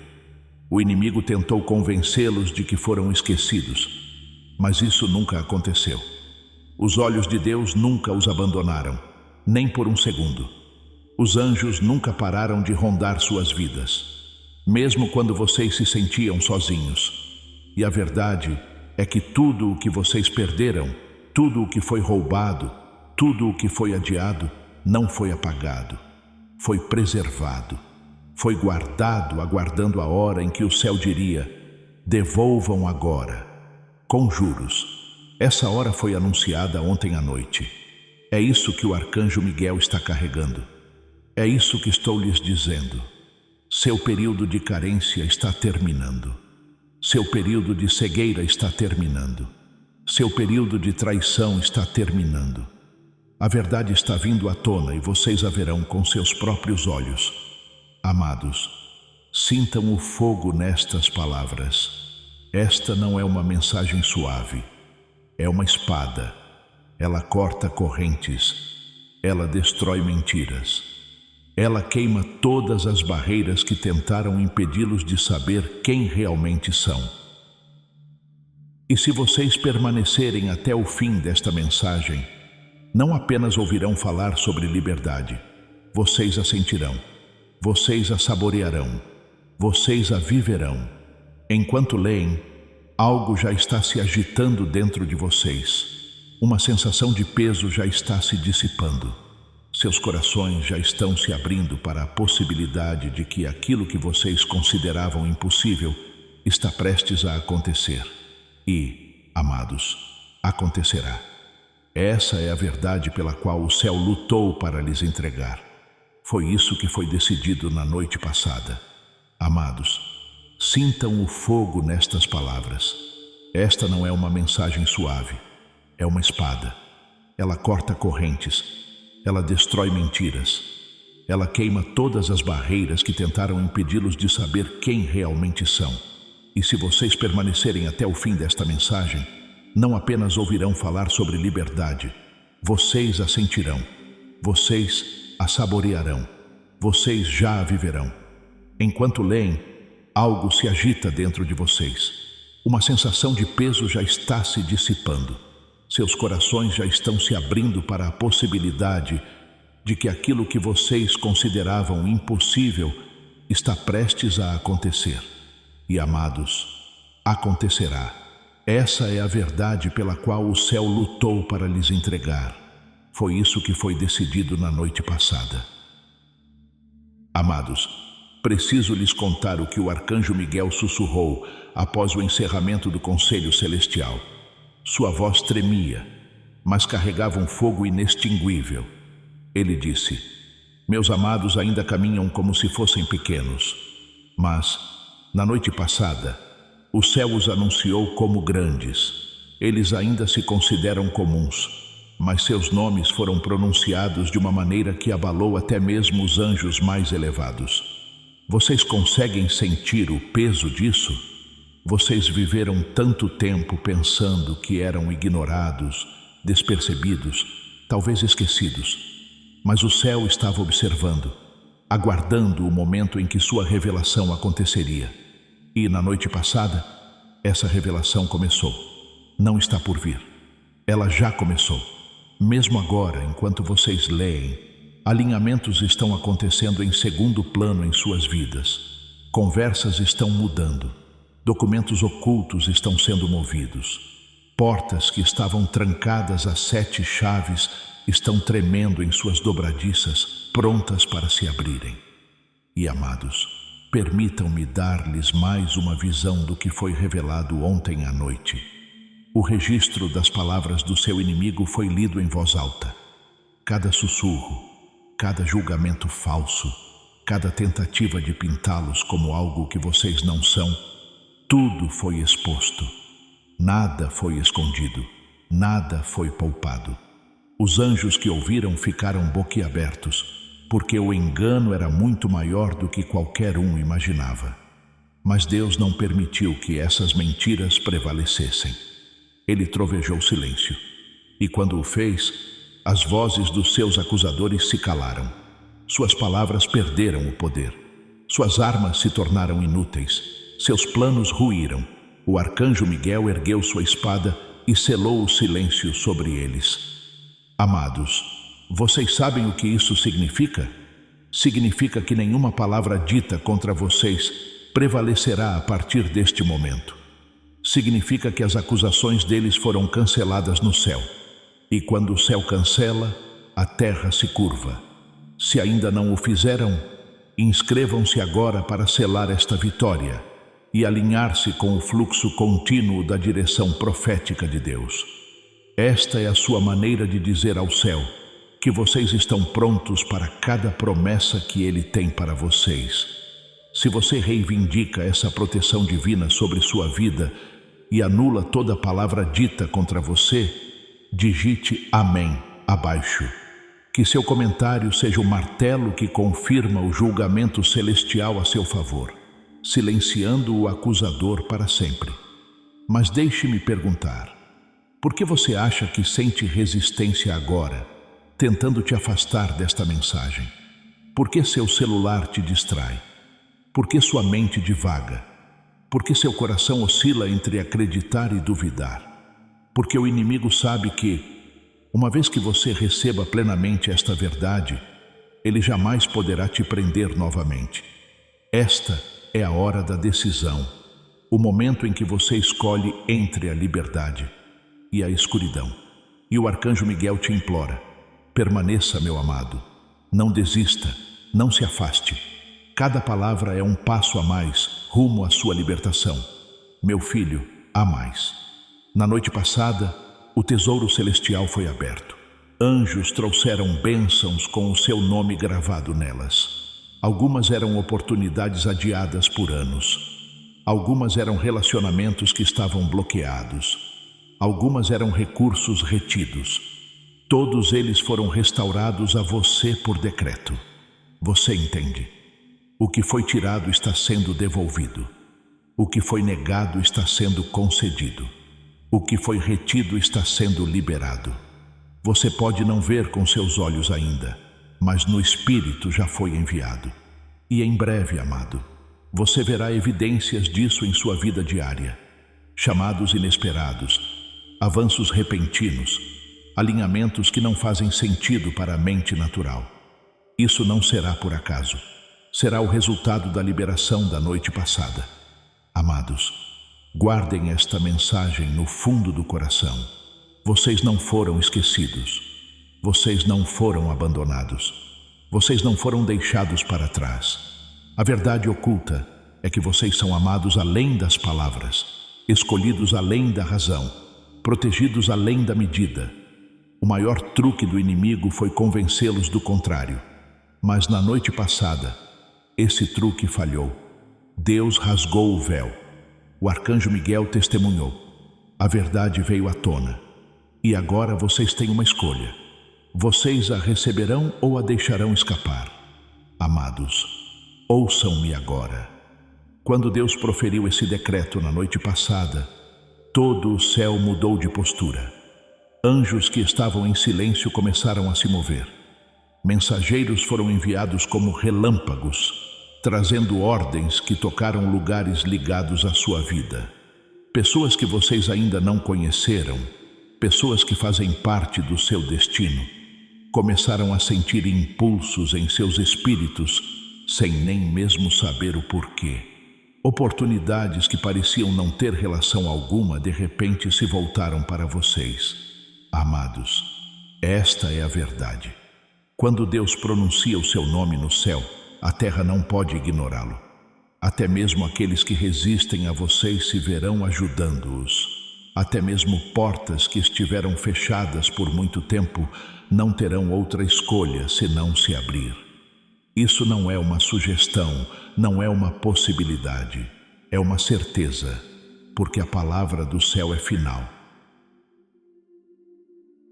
O inimigo tentou convencê-los de que foram esquecidos, mas isso nunca aconteceu. Os olhos de Deus nunca os abandonaram, nem por um segundo. Os anjos nunca pararam de rondar suas vidas, mesmo quando vocês se sentiam sozinhos. E a verdade é que tudo o que vocês perderam, tudo o que foi roubado, tudo o que foi adiado, não foi apagado, foi preservado, foi guardado, aguardando a hora em que o céu diria: devolvam agora, com juros. Essa hora foi anunciada ontem à noite. É isso que o arcanjo Miguel está carregando. É isso que estou lhes dizendo. Seu período de carência está terminando. Seu período de cegueira está terminando. Seu período de traição está terminando. A verdade está vindo à tona e vocês a verão com seus próprios olhos. Amados, sintam o fogo nestas palavras. Esta não é uma mensagem suave. É uma espada. Ela corta correntes, ela destrói mentiras, ela queima todas as barreiras que tentaram impedi-los de saber quem realmente são. E se vocês permanecerem até o fim desta mensagem, não apenas ouvirão falar sobre liberdade, vocês a sentirão, vocês a saborearão, vocês a viverão. Enquanto leem, algo já está se agitando dentro de vocês. Uma sensação de peso já está se dissipando. Seus corações já estão se abrindo para a possibilidade de que aquilo que vocês consideravam impossível está prestes a acontecer. E, amados, acontecerá. Essa é a verdade pela qual o céu lutou para lhes entregar. Foi isso que foi decidido na noite passada. Amados, sintam o fogo nestas palavras. Esta não é uma mensagem suave. É uma espada. Ela corta correntes. Ela destrói mentiras. Ela queima todas as barreiras que tentaram impedi-los de saber quem realmente são. E se vocês permanecerem até o fim desta mensagem, não apenas ouvirão falar sobre liberdade, vocês a sentirão, vocês a saborearão, vocês já a viverão. Enquanto leem, algo se agita dentro de vocês. Uma sensação de peso já está se dissipando. Seus corações já estão se abrindo para a possibilidade de que aquilo que vocês consideravam impossível está prestes a acontecer. E, amados, acontecerá. Essa é a verdade pela qual o céu lutou para lhes entregar. Foi isso que foi decidido na noite passada. Amados, preciso lhes contar o que o arcanjo Miguel sussurrou após o encerramento do Conselho Celestial. Sua voz tremia, mas carregava um fogo inextinguível. Ele disse: meus amados ainda caminham como se fossem pequenos, mas, na noite passada, o céu os anunciou como grandes. Eles ainda se consideram comuns, mas seus nomes foram pronunciados de uma maneira que abalou até mesmo os anjos mais elevados. Vocês conseguem sentir o peso disso? Vocês viveram tanto tempo pensando que eram ignorados, despercebidos, talvez esquecidos. Mas o céu estava observando, aguardando o momento em que sua revelação aconteceria. E na noite passada, essa revelação começou. Não está por vir. Ela já começou. Mesmo agora, enquanto vocês leem, alinhamentos estão acontecendo em segundo plano em suas vidas. Conversas estão mudando. Documentos ocultos estão sendo movidos. Portas que estavam trancadas a 7 chaves estão tremendo em suas dobradiças, prontas para se abrirem. E, amados, permitam-me dar-lhes mais uma visão do que foi revelado ontem à noite. O registro das palavras do seu inimigo foi lido em voz alta. Cada sussurro, cada julgamento falso, cada tentativa de pintá-los como algo que vocês não são, tudo foi exposto. Nada foi escondido, nada foi poupado. Os anjos que ouviram ficaram boquiabertos, porque o engano era muito maior do que qualquer um imaginava. Mas Deus não permitiu que essas mentiras prevalecessem. Ele trovejou silêncio, e quando o fez, as vozes dos seus acusadores se calaram. Suas palavras perderam o poder. Suas armas se tornaram inúteis. Seus planos ruíram. O arcanjo Miguel ergueu sua espada e selou o silêncio sobre eles. Amados, vocês sabem o que isso significa? Significa que nenhuma palavra dita contra vocês prevalecerá a partir deste momento. Significa que as acusações deles foram canceladas no céu. E quando o céu cancela, a terra se curva. Se ainda não o fizeram, inscrevam-se agora para selar esta vitória e alinhar-se com o fluxo contínuo da direção profética de Deus. Esta é a sua maneira de dizer ao céu que vocês estão prontos para cada promessa que ele tem para vocês. Se você reivindica essa proteção divina sobre sua vida e anula toda palavra dita contra você, digite amém abaixo. Que seu comentário seja o martelo que confirma o julgamento celestial a seu favor, silenciando o acusador para sempre. Mas deixe-me perguntar: por que você acha que sente resistência agora, tentando te afastar desta mensagem? Por que seu celular te distrai? Por que sua mente divaga? Por que seu coração oscila entre acreditar e duvidar? Porque o inimigo sabe que, uma vez que você receba plenamente esta verdade, ele jamais poderá te prender novamente. Esta é a hora da decisão, o momento em que você escolhe entre a liberdade e a escuridão. E o arcanjo Miguel te implora: permaneça, meu amado. Não desista, não se afaste. Cada palavra é um passo a mais rumo à sua libertação. Meu filho, há mais. Na noite passada, o tesouro celestial foi aberto. Anjos trouxeram bênçãos com o seu nome gravado nelas. Algumas eram oportunidades adiadas por anos. Algumas eram relacionamentos que estavam bloqueados. Algumas eram recursos retidos. Todos eles foram restaurados a você por decreto. Você entende? O que foi tirado está sendo devolvido. O que foi negado está sendo concedido. O que foi retido está sendo liberado. Você pode não ver com seus olhos ainda, mas no Espírito já foi enviado. E em breve, amado, você verá evidências disso em sua vida diária. Chamados inesperados, avanços repentinos, alinhamentos que não fazem sentido para a mente natural. Isso não será por acaso. Será o resultado da liberação da noite passada. Amados, guardem esta mensagem no fundo do coração. Vocês não foram esquecidos. Vocês não foram abandonados. Vocês não foram deixados para trás. A verdade oculta é que vocês são amados além das palavras, escolhidos além da razão, protegidos além da medida. O maior truque do inimigo foi convencê-los do contrário. Mas na noite passada, esse truque falhou. Deus rasgou o véu. O arcanjo Miguel testemunhou. A verdade veio à tona. E agora vocês têm uma escolha. Vocês a receberão ou a deixarão escapar? Amados, ouçam-me agora. Quando Deus proferiu esse decreto na noite passada, todo o céu mudou de postura. Anjos que estavam em silêncio começaram a se mover. Mensageiros foram enviados como relâmpagos, trazendo ordens que tocaram lugares ligados à sua vida. Pessoas que vocês ainda não conheceram, pessoas que fazem parte do seu destino, começaram a sentir impulsos em seus espíritos, sem nem mesmo saber o porquê. Oportunidades que pareciam não ter relação alguma, de repente se voltaram para vocês. Amados, esta é a verdade. Quando Deus pronuncia o seu nome no céu, a terra não pode ignorá-lo. Até mesmo aqueles que resistem a vocês se verão ajudando-os. Até mesmo portas que estiveram fechadas por muito tempo não terão outra escolha senão se abrir. Isso não é uma sugestão, não é uma possibilidade, é uma certeza, porque a palavra do céu é final.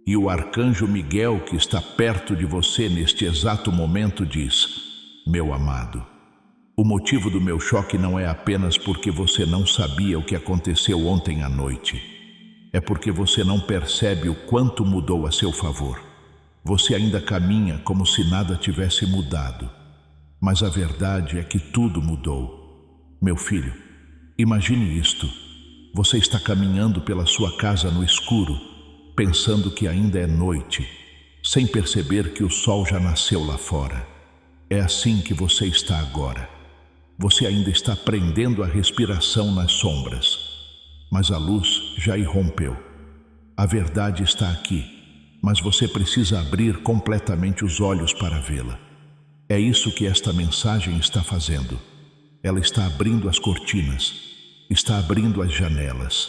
E o arcanjo Miguel, que está perto de você neste exato momento, diz: meu amado, o motivo do meu choque não é apenas porque você não sabia o que aconteceu ontem à noite. É porque você não percebe o quanto mudou a seu favor. Você ainda caminha como se nada tivesse mudado. Mas a verdade é que tudo mudou. Meu filho, imagine isto. Você está caminhando pela sua casa no escuro, pensando que ainda é noite, sem perceber que o sol já nasceu lá fora. É assim que você está agora. Você ainda está prendendo a respiração nas sombras, mas a luz já irrompeu. A verdade está aqui, mas você precisa abrir completamente os olhos para vê-la. É isso que esta mensagem está fazendo. Ela está abrindo as cortinas, está abrindo as janelas,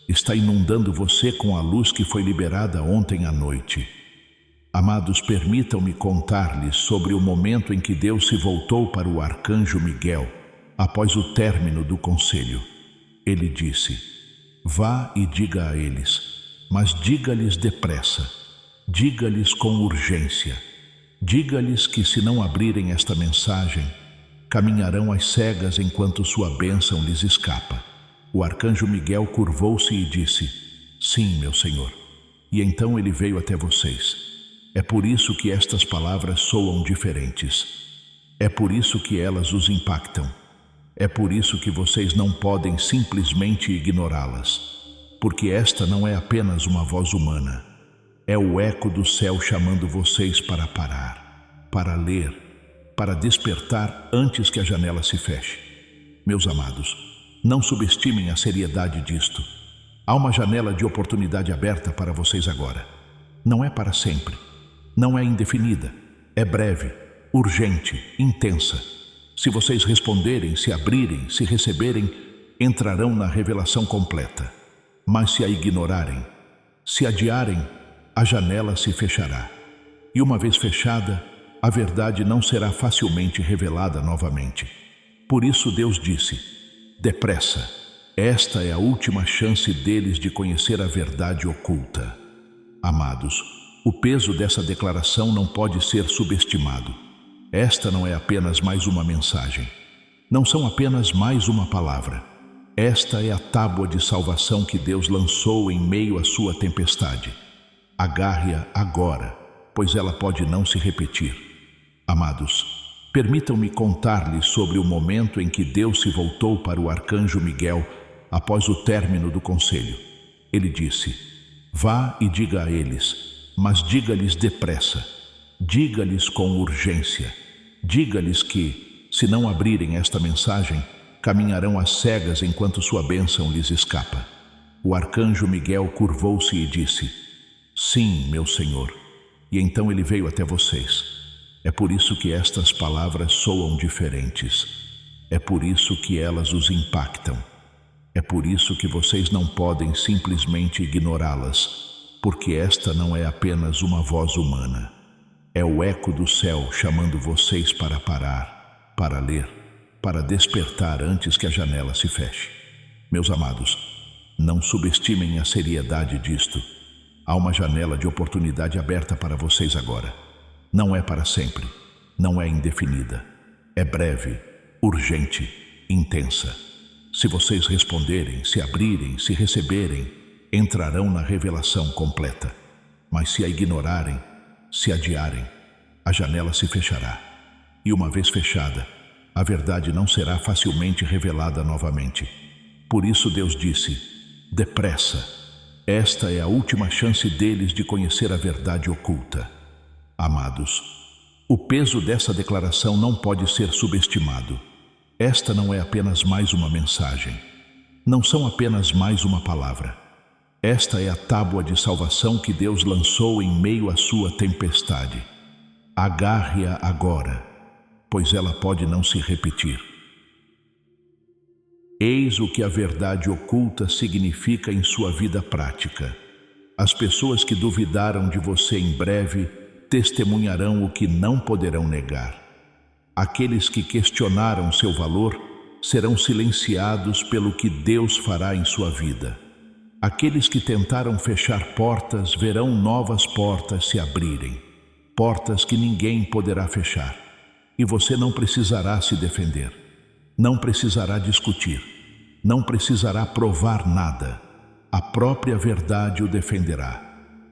está inundando você com a luz que foi liberada ontem à noite. Amados, permitam-me contar-lhes sobre o momento em que Deus se voltou para o arcanjo Miguel, após o término do conselho. Ele disse: vá e diga a eles, mas diga-lhes depressa, diga-lhes com urgência, diga-lhes que se não abrirem esta mensagem, caminharão às cegas enquanto sua bênção lhes escapa. O arcanjo Miguel curvou-se e disse: sim, meu Senhor. E então ele veio até vocês. É por isso que estas palavras soam diferentes. É por isso que elas os impactam. É por isso que vocês não podem simplesmente ignorá-las. Porque esta não é apenas uma voz humana. É o eco do céu chamando vocês para parar, para ler, para despertar antes que a janela se feche. Meus amados, não subestimem a seriedade disto. Há uma janela de oportunidade aberta para vocês agora. Não é para sempre. Não é indefinida. É breve, urgente, intensa. Se vocês responderem, se abrirem, se receberem, entrarão na revelação completa. Mas se a ignorarem, se adiarem, a janela se fechará. E uma vez fechada, a verdade não será facilmente revelada novamente. Por isso Deus disse: depressa, esta é a última chance deles de conhecer a verdade oculta. Amados, o peso dessa declaração não pode ser subestimado. Esta não é apenas mais uma mensagem. Não são apenas mais uma palavra. Esta é a tábua de salvação que Deus lançou em meio à sua tempestade. Agarre-a agora, pois ela pode não se repetir. Amados, permitam-me contar-lhes sobre o momento em que Deus se voltou para o arcanjo Miguel após o término do conselho. Ele disse: vá e diga a eles, mas diga-lhes depressa. Diga-lhes com urgência. Diga-lhes que, se não abrirem esta mensagem, caminharão às cegas enquanto sua bênção lhes escapa. O arcanjo Miguel curvou-se e disse: sim, meu Senhor. E então ele veio até vocês. É por isso que estas palavras soam diferentes. É por isso que elas os impactam. É por isso que vocês não podem simplesmente ignorá-las, porque esta não é apenas uma voz humana. É o eco do céu chamando vocês para parar, para ler, para despertar antes que a janela se feche. Meus amados, não subestimem a seriedade disto. Há uma janela de oportunidade aberta para vocês agora. Não é para sempre, não é indefinida. É breve, urgente, intensa. Se vocês responderem, se abrirem, se receberem, entrarão na revelação completa. Mas se a ignorarem, se adiarem, a janela se fechará. E uma vez fechada, a verdade não será facilmente revelada novamente. Por isso Deus disse: depressa. Esta é a última chance deles de conhecer a verdade oculta. Amados, o peso dessa declaração não pode ser subestimado. Esta não é apenas mais uma mensagem. Não são apenas mais uma palavra. Esta é a tábua de salvação que Deus lançou em meio à sua tempestade. Agarre-a agora, pois ela pode não se repetir. Eis o que a verdade oculta significa em sua vida prática. As pessoas que duvidaram de você em breve testemunharão o que não poderão negar. Aqueles que questionaram seu valor serão silenciados pelo que Deus fará em sua vida. Aqueles que tentaram fechar portas verão novas portas se abrirem, portas que ninguém poderá fechar. E você não precisará se defender, não precisará discutir, não precisará provar nada. A própria verdade o defenderá,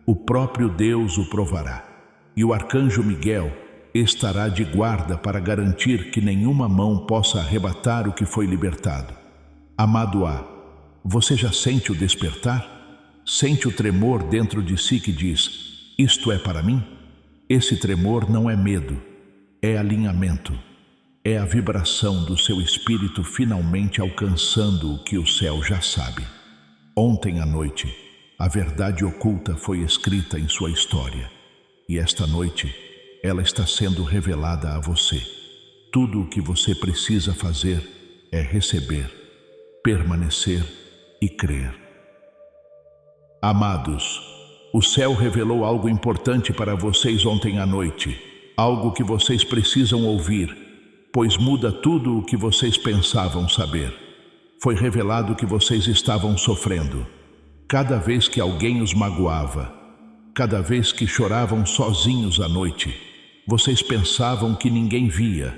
o próprio Deus o provará. E o arcanjo Miguel estará de guarda para garantir que nenhuma mão possa arrebatar o que foi libertado. Amado A, você já sente o despertar? Sente o tremor dentro de si que diz: isto é para mim? Esse tremor não é medo, é alinhamento. É a vibração do seu espírito finalmente alcançando o que o céu já sabe. Ontem à noite, a verdade oculta foi escrita em sua história. E esta noite, ela está sendo revelada a você. Tudo o que você precisa fazer é receber, permanecer e crer. Amados, o céu revelou algo importante para vocês ontem à noite. Algo que vocês precisam ouvir, pois muda tudo o que vocês pensavam saber. Foi revelado que vocês estavam sofrendo. Cada vez que alguém os magoava, cada vez que choravam sozinhos à noite, vocês pensavam que ninguém via.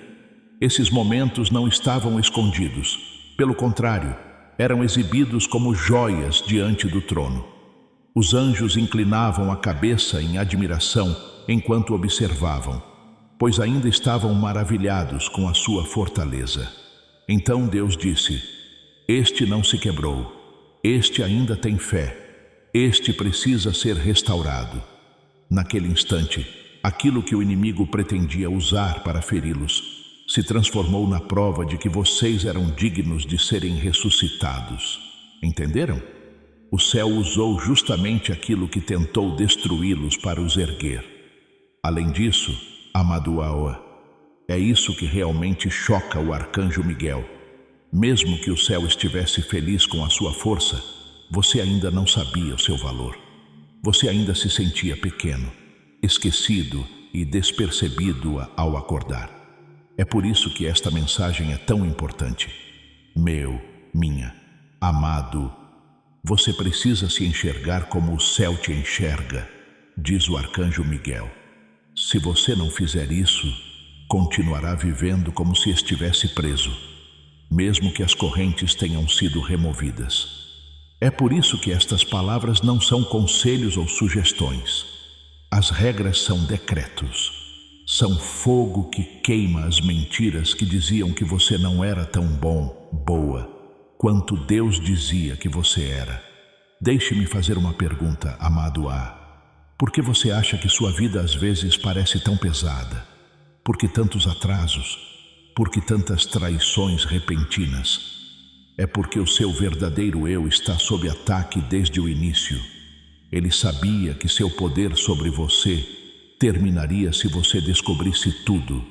Esses momentos não estavam escondidos. Pelo contrário, eram exibidos como joias diante do trono. Os anjos inclinavam a cabeça em admiração enquanto observavam, pois ainda estavam maravilhados com a sua fortaleza. Então Deus disse: este não se quebrou, este ainda tem fé, este precisa ser restaurado. Naquele instante, aquilo que o inimigo pretendia usar para feri-los se transformou na prova de que vocês eram dignos de serem ressuscitados. Entenderam? O céu usou justamente aquilo que tentou destruí-los para os erguer. Além disso, amado Aoa, é isso que realmente choca o arcanjo Miguel. Mesmo que o céu estivesse feliz com a sua força, você ainda não sabia o seu valor. Você ainda se sentia pequeno, esquecido e despercebido ao acordar. É por isso que esta mensagem é tão importante. Minha, amado, você precisa se enxergar como o céu te enxerga, diz o arcanjo Miguel. Se você não fizer isso, continuará vivendo como se estivesse preso, mesmo que as correntes tenham sido removidas. É por isso que estas palavras não são conselhos ou sugestões. As regras são decretos. São fogo que queima as mentiras que diziam que você não era tão boa, quanto Deus dizia que você era. Deixe-me fazer uma pergunta, amado A. Por que você acha que sua vida às vezes parece tão pesada? Por que tantos atrasos? Por que tantas traições repentinas? É porque o seu verdadeiro eu está sob ataque desde o início. Ele sabia que seu poder sobre você terminaria se você descobrisse tudo.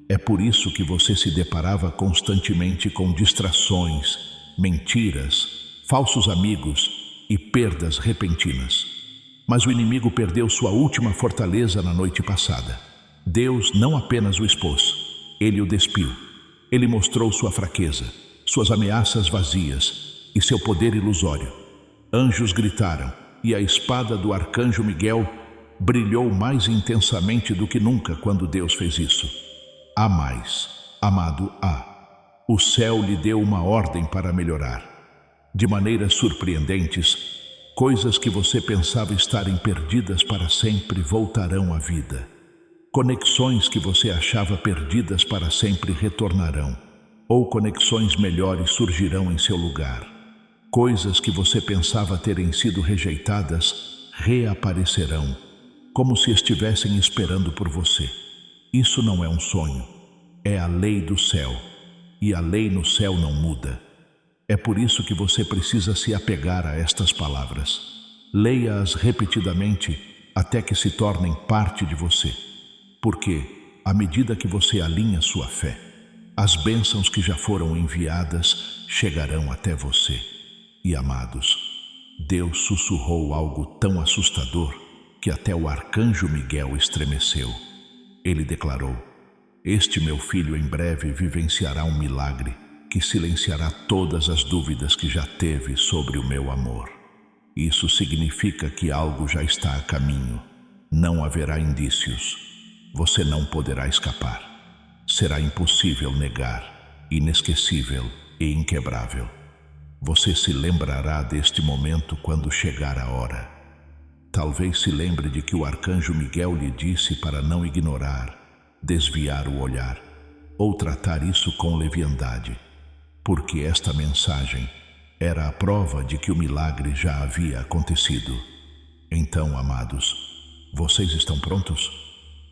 É por isso que você se deparava constantemente com distrações, mentiras, falsos amigos e perdas repentinas. Mas o inimigo perdeu sua última fortaleza na noite passada. Deus não apenas o expôs, ele o despiu. Ele mostrou sua fraqueza, suas ameaças vazias e seu poder ilusório. Anjos gritaram e a espada do arcanjo Miguel brilhou mais intensamente do que nunca quando Deus fez isso. Há mais, amado A. O céu lhe deu uma ordem para melhorar. De maneiras surpreendentes, coisas que você pensava estarem perdidas para sempre voltarão à vida. Conexões que você achava perdidas para sempre retornarão, ou conexões melhores surgirão em seu lugar. Coisas que você pensava terem sido rejeitadas reaparecerão, como se estivessem esperando por você. Isso não é um sonho, é a lei do céu, e a lei no céu não muda. É por isso que você precisa se apegar a estas palavras. Leia-as repetidamente até que se tornem parte de você. Porque, à medida que você alinha sua fé, as bênçãos que já foram enviadas chegarão até você. E, amados, Deus sussurrou algo tão assustador que até o arcanjo Miguel estremeceu. Ele declarou: "Este meu filho em breve vivenciará um milagre que silenciará todas as dúvidas que já teve sobre o meu amor. Isso significa que algo já está a caminho. Não haverá indícios. Você não poderá escapar. Será impossível negar, inesquecível e inquebrável. Você se lembrará deste momento quando chegar a hora. Talvez se lembre de que o arcanjo Miguel lhe disse para não ignorar, desviar o olhar, ou tratar isso com leviandade, porque esta mensagem era a prova de que o milagre já havia acontecido. Então, amados, vocês estão prontos?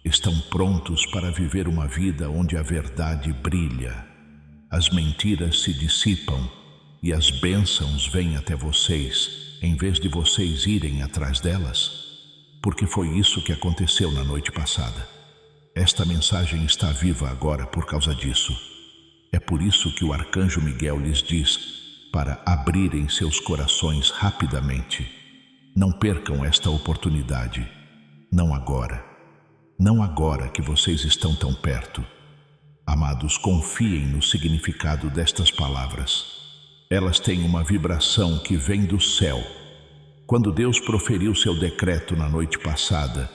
Estão prontos para viver uma vida onde a verdade brilha, as mentiras se dissipam e as bênçãos vêm até vocês, em vez de vocês irem atrás delas? Porque foi isso que aconteceu na noite passada. Esta mensagem está viva agora por causa disso. É por isso que o arcanjo Miguel lhes diz para abrirem seus corações rapidamente. Não percam esta oportunidade. Não agora. Não agora que vocês estão tão perto. Amados, confiem no significado destas palavras. Elas têm uma vibração que vem do céu. Quando Deus proferiu seu decreto na noite passada,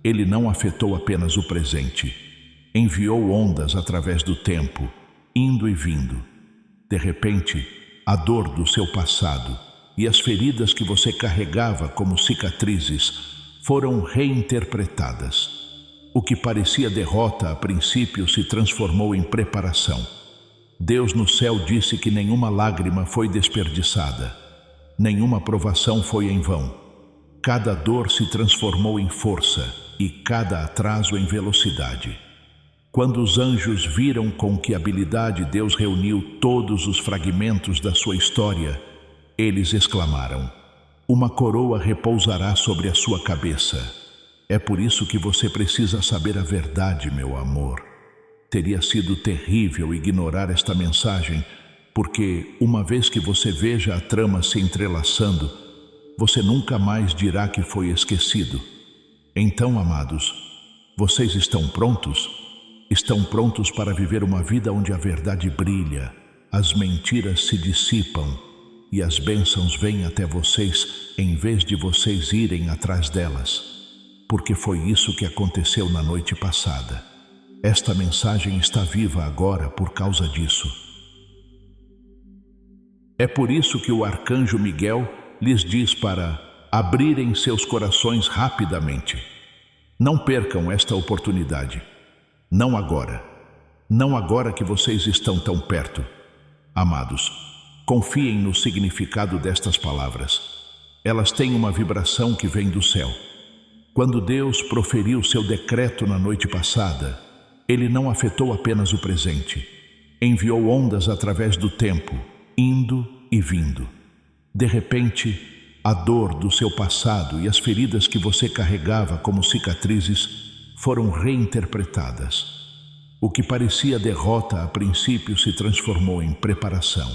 Ele não afetou apenas o presente. Enviou ondas através do tempo, indo e vindo. De repente, a dor do seu passado e as feridas que você carregava como cicatrizes foram reinterpretadas. O que parecia derrota a princípio se transformou em preparação. Deus no céu disse que nenhuma lágrima foi desperdiçada, nenhuma provação foi em vão. Cada dor se transformou em força e cada atraso em velocidade. Quando os anjos viram com que habilidade Deus reuniu todos os fragmentos da sua história, eles exclamaram: "Uma coroa repousará sobre a sua cabeça." É por isso que você precisa saber a verdade, meu amor. Teria sido terrível ignorar esta mensagem, porque, uma vez que você veja a trama se entrelaçando, você nunca mais dirá que foi esquecido. Então, amados, vocês estão prontos? Estão prontos para viver uma vida onde a verdade brilha, as mentiras se dissipam e as bênçãos vêm até vocês em vez de vocês irem atrás delas? Porque foi isso que aconteceu na noite passada. Esta mensagem está viva agora por causa disso. É por isso que o arcanjo Miguel lhes diz para abrirem seus corações rapidamente. Não percam esta oportunidade. Não agora. Não agora que vocês estão tão perto. Amados, confiem no significado destas palavras. Elas têm uma vibração que vem do céu. Quando Deus proferiu seu decreto na noite passada, Ele não afetou apenas o presente. Enviou ondas através do tempo, indo e vindo. De repente, a dor do seu passado e as feridas que você carregava como cicatrizes foram reinterpretadas. O que parecia derrota a princípio se transformou em preparação.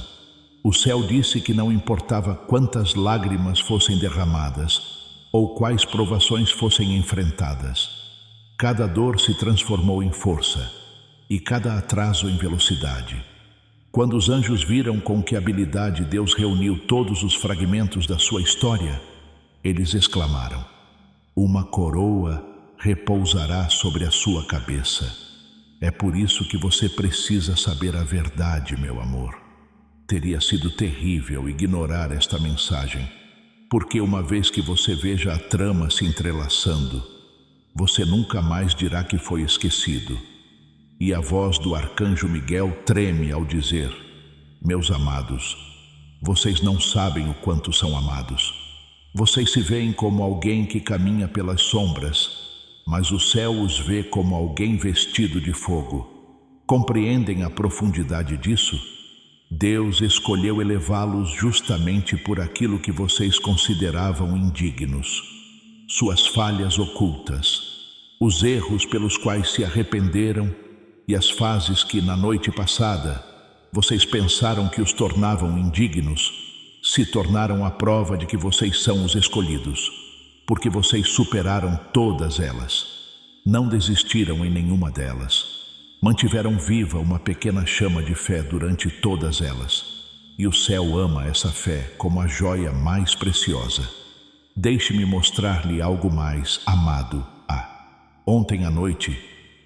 O céu disse que não importava quantas lágrimas fossem derramadas ou quais provações fossem enfrentadas. Cada dor se transformou em força e cada atraso em velocidade. Quando os anjos viram com que habilidade Deus reuniu todos os fragmentos da sua história, eles exclamaram: uma coroa repousará sobre a sua cabeça. É por isso que você precisa saber a verdade, meu amor. Teria sido terrível ignorar esta mensagem, porque uma vez que você veja a trama se entrelaçando, você nunca mais dirá que foi esquecido. E a voz do arcanjo Miguel treme ao dizer: meus amados, vocês não sabem o quanto são amados. Vocês se veem como alguém que caminha pelas sombras, mas o céu os vê como alguém vestido de fogo. Compreendem a profundidade disso? Deus escolheu elevá-los justamente por aquilo que vocês consideravam indignos. Suas falhas ocultas, os erros pelos quais se arrependeram e as fases que, na noite passada, vocês pensaram que os tornavam indignos, se tornaram a prova de que vocês são os escolhidos, porque vocês superaram todas elas. Não desistiram em nenhuma delas. Mantiveram viva uma pequena chama de fé durante todas elas. E o céu ama essa fé como a joia mais preciosa. Deixe-me mostrar-lhe algo mais, amado. Ontem à noite,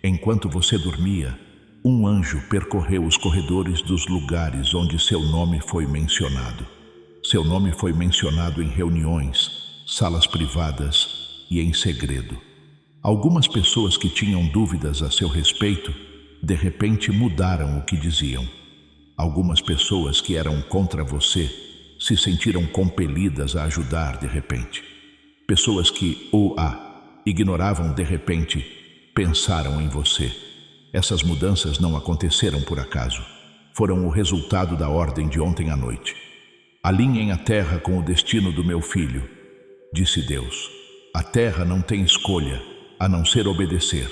enquanto você dormia, um anjo percorreu os corredores dos lugares onde seu nome foi mencionado. Seu nome foi mencionado em reuniões, salas privadas e em segredo. Algumas pessoas que tinham dúvidas a seu respeito, de repente mudaram o que diziam. Algumas pessoas que eram contra você se sentiram compelidas a ajudar de repente. Pessoas que ignoravam de repente, pensaram em você. Essas mudanças não aconteceram por acaso. Foram o resultado da ordem de ontem à noite. Alinhem a terra com o destino do meu filho, disse Deus. A terra não tem escolha, a não ser obedecer.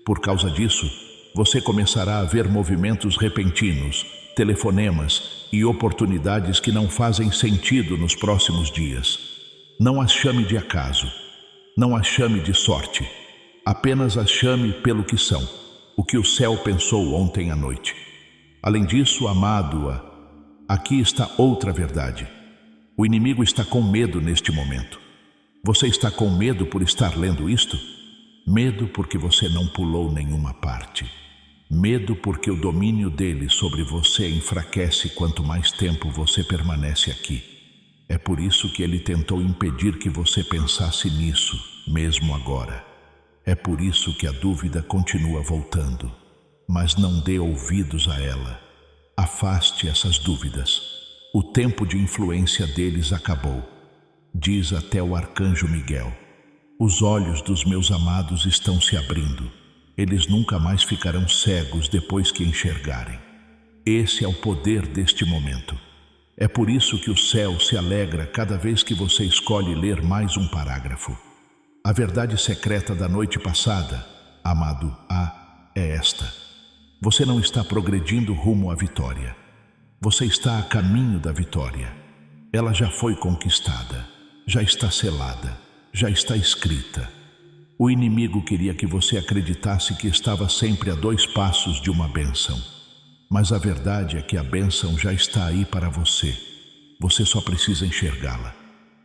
Por causa disso, você começará a ver movimentos repentinos, telefonemas e oportunidades que não fazem sentido nos próximos dias. Não as chame de acaso, não as chame de sorte, apenas as chame pelo que são, o que o céu pensou ontem à noite. Além disso, amado, aqui está outra verdade. O inimigo está com medo neste momento. Você está com medo por estar lendo isto? Medo porque você não pulou nenhuma parte. Medo porque o domínio dele sobre você enfraquece quanto mais tempo você permanece aqui. É por isso que ele tentou impedir que você pensasse nisso, mesmo agora. É por isso que a dúvida continua voltando. Mas não dê ouvidos a ela. Afaste essas dúvidas. O tempo de influência deles acabou. Diz até o arcanjo Miguel: os olhos dos meus amados estão se abrindo. Eles nunca mais ficarão cegos depois que enxergarem. Esse é o poder deste momento. É por isso que o céu se alegra cada vez que você escolhe ler mais um parágrafo. A verdade secreta da noite passada, amado é esta. Você não está progredindo rumo à vitória. Você está a caminho da vitória. Ela já foi conquistada, já está selada, já está escrita. O inimigo queria que você acreditasse que estava sempre a 2 passos de uma bênção. Mas a verdade é que a bênção já está aí para você. Você só precisa enxergá-la.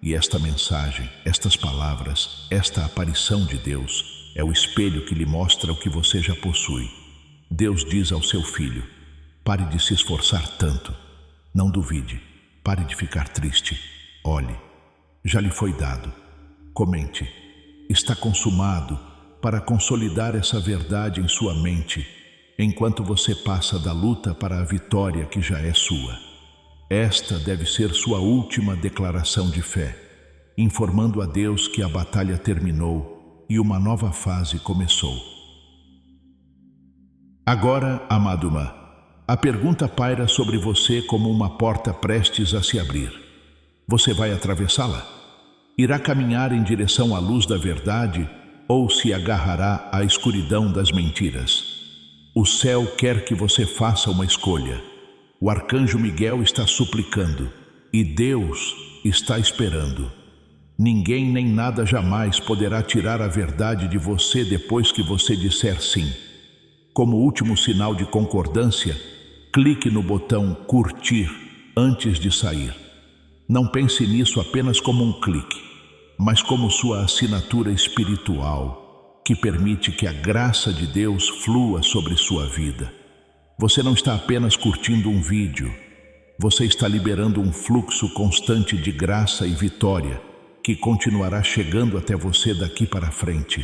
E esta mensagem, estas palavras, esta aparição de Deus é o espelho que lhe mostra o que você já possui. Deus diz ao seu filho: pare de se esforçar tanto. Não duvide. Pare de ficar triste. Olhe. Já lhe foi dado. Comente. Está consumado, para consolidar essa verdade em sua mente, enquanto você passa da luta para a vitória que já é sua. Esta deve ser sua última declaração de fé, informando a Deus que a batalha terminou e uma nova fase começou. Agora, amado Uma, a pergunta paira sobre você como uma porta prestes a se abrir. Você vai atravessá-la? Irá caminhar em direção à luz da verdade ou se agarrará à escuridão das mentiras? O céu quer que você faça uma escolha. O arcanjo Miguel está suplicando e Deus está esperando. Ninguém nem nada jamais poderá tirar a verdade de você depois que você disser sim. Como último sinal de concordância, clique no botão curtir antes de sair. Não pense nisso apenas como um clique, mas como sua assinatura espiritual, que permite que a graça de Deus flua sobre sua vida. Você não está apenas curtindo um vídeo, você está liberando um fluxo constante de graça e vitória, que continuará chegando até você daqui para frente.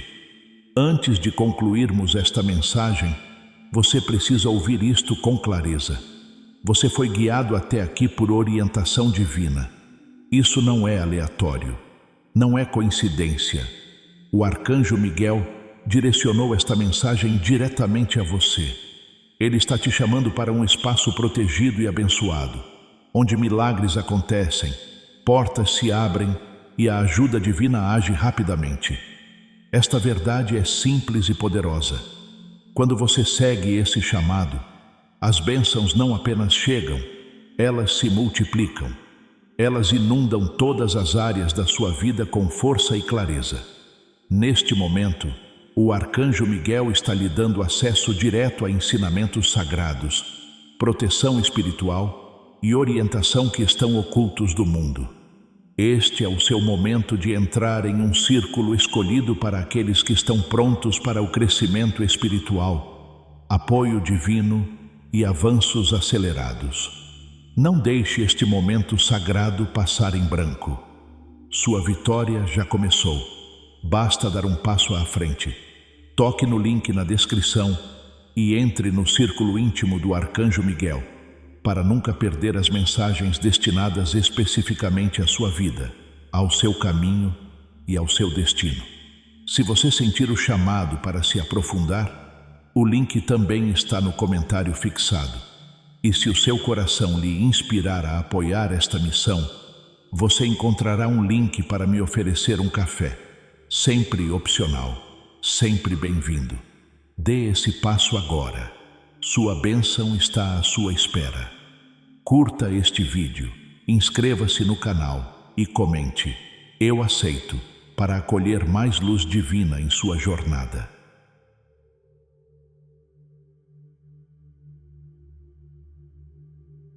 Antes de concluirmos esta mensagem, você precisa ouvir isto com clareza. Você foi guiado até aqui por orientação divina. Isso não é aleatório, não é coincidência. O arcanjo Miguel direcionou esta mensagem diretamente a você. Ele está te chamando para um espaço protegido e abençoado, onde milagres acontecem, portas se abrem e a ajuda divina age rapidamente. Esta verdade é simples e poderosa. Quando você segue esse chamado, as bênçãos não apenas chegam, elas se multiplicam. Elas inundam todas as áreas da sua vida com força e clareza. Neste momento, o arcanjo Miguel está lhe dando acesso direto a ensinamentos sagrados, proteção espiritual e orientação que estão ocultos do mundo. Este é o seu momento de entrar em um círculo escolhido para aqueles que estão prontos para o crescimento espiritual, apoio divino e avanços acelerados. Não deixe este momento sagrado passar em branco. Sua vitória já começou. Basta dar um passo à frente. Toque no link na descrição e entre no círculo íntimo do Arcanjo Miguel, para nunca perder as mensagens destinadas especificamente à sua vida, ao seu caminho e ao seu destino. Se você sentir o chamado para se aprofundar, o link também está no comentário fixado. E se o seu coração lhe inspirar a apoiar esta missão, você encontrará um link para me oferecer um café. Sempre opcional, sempre bem-vindo. Dê esse passo agora. Sua bênção está à sua espera. Curta este vídeo, inscreva-se no canal e comente. Eu aceito, para acolher mais luz divina em sua jornada.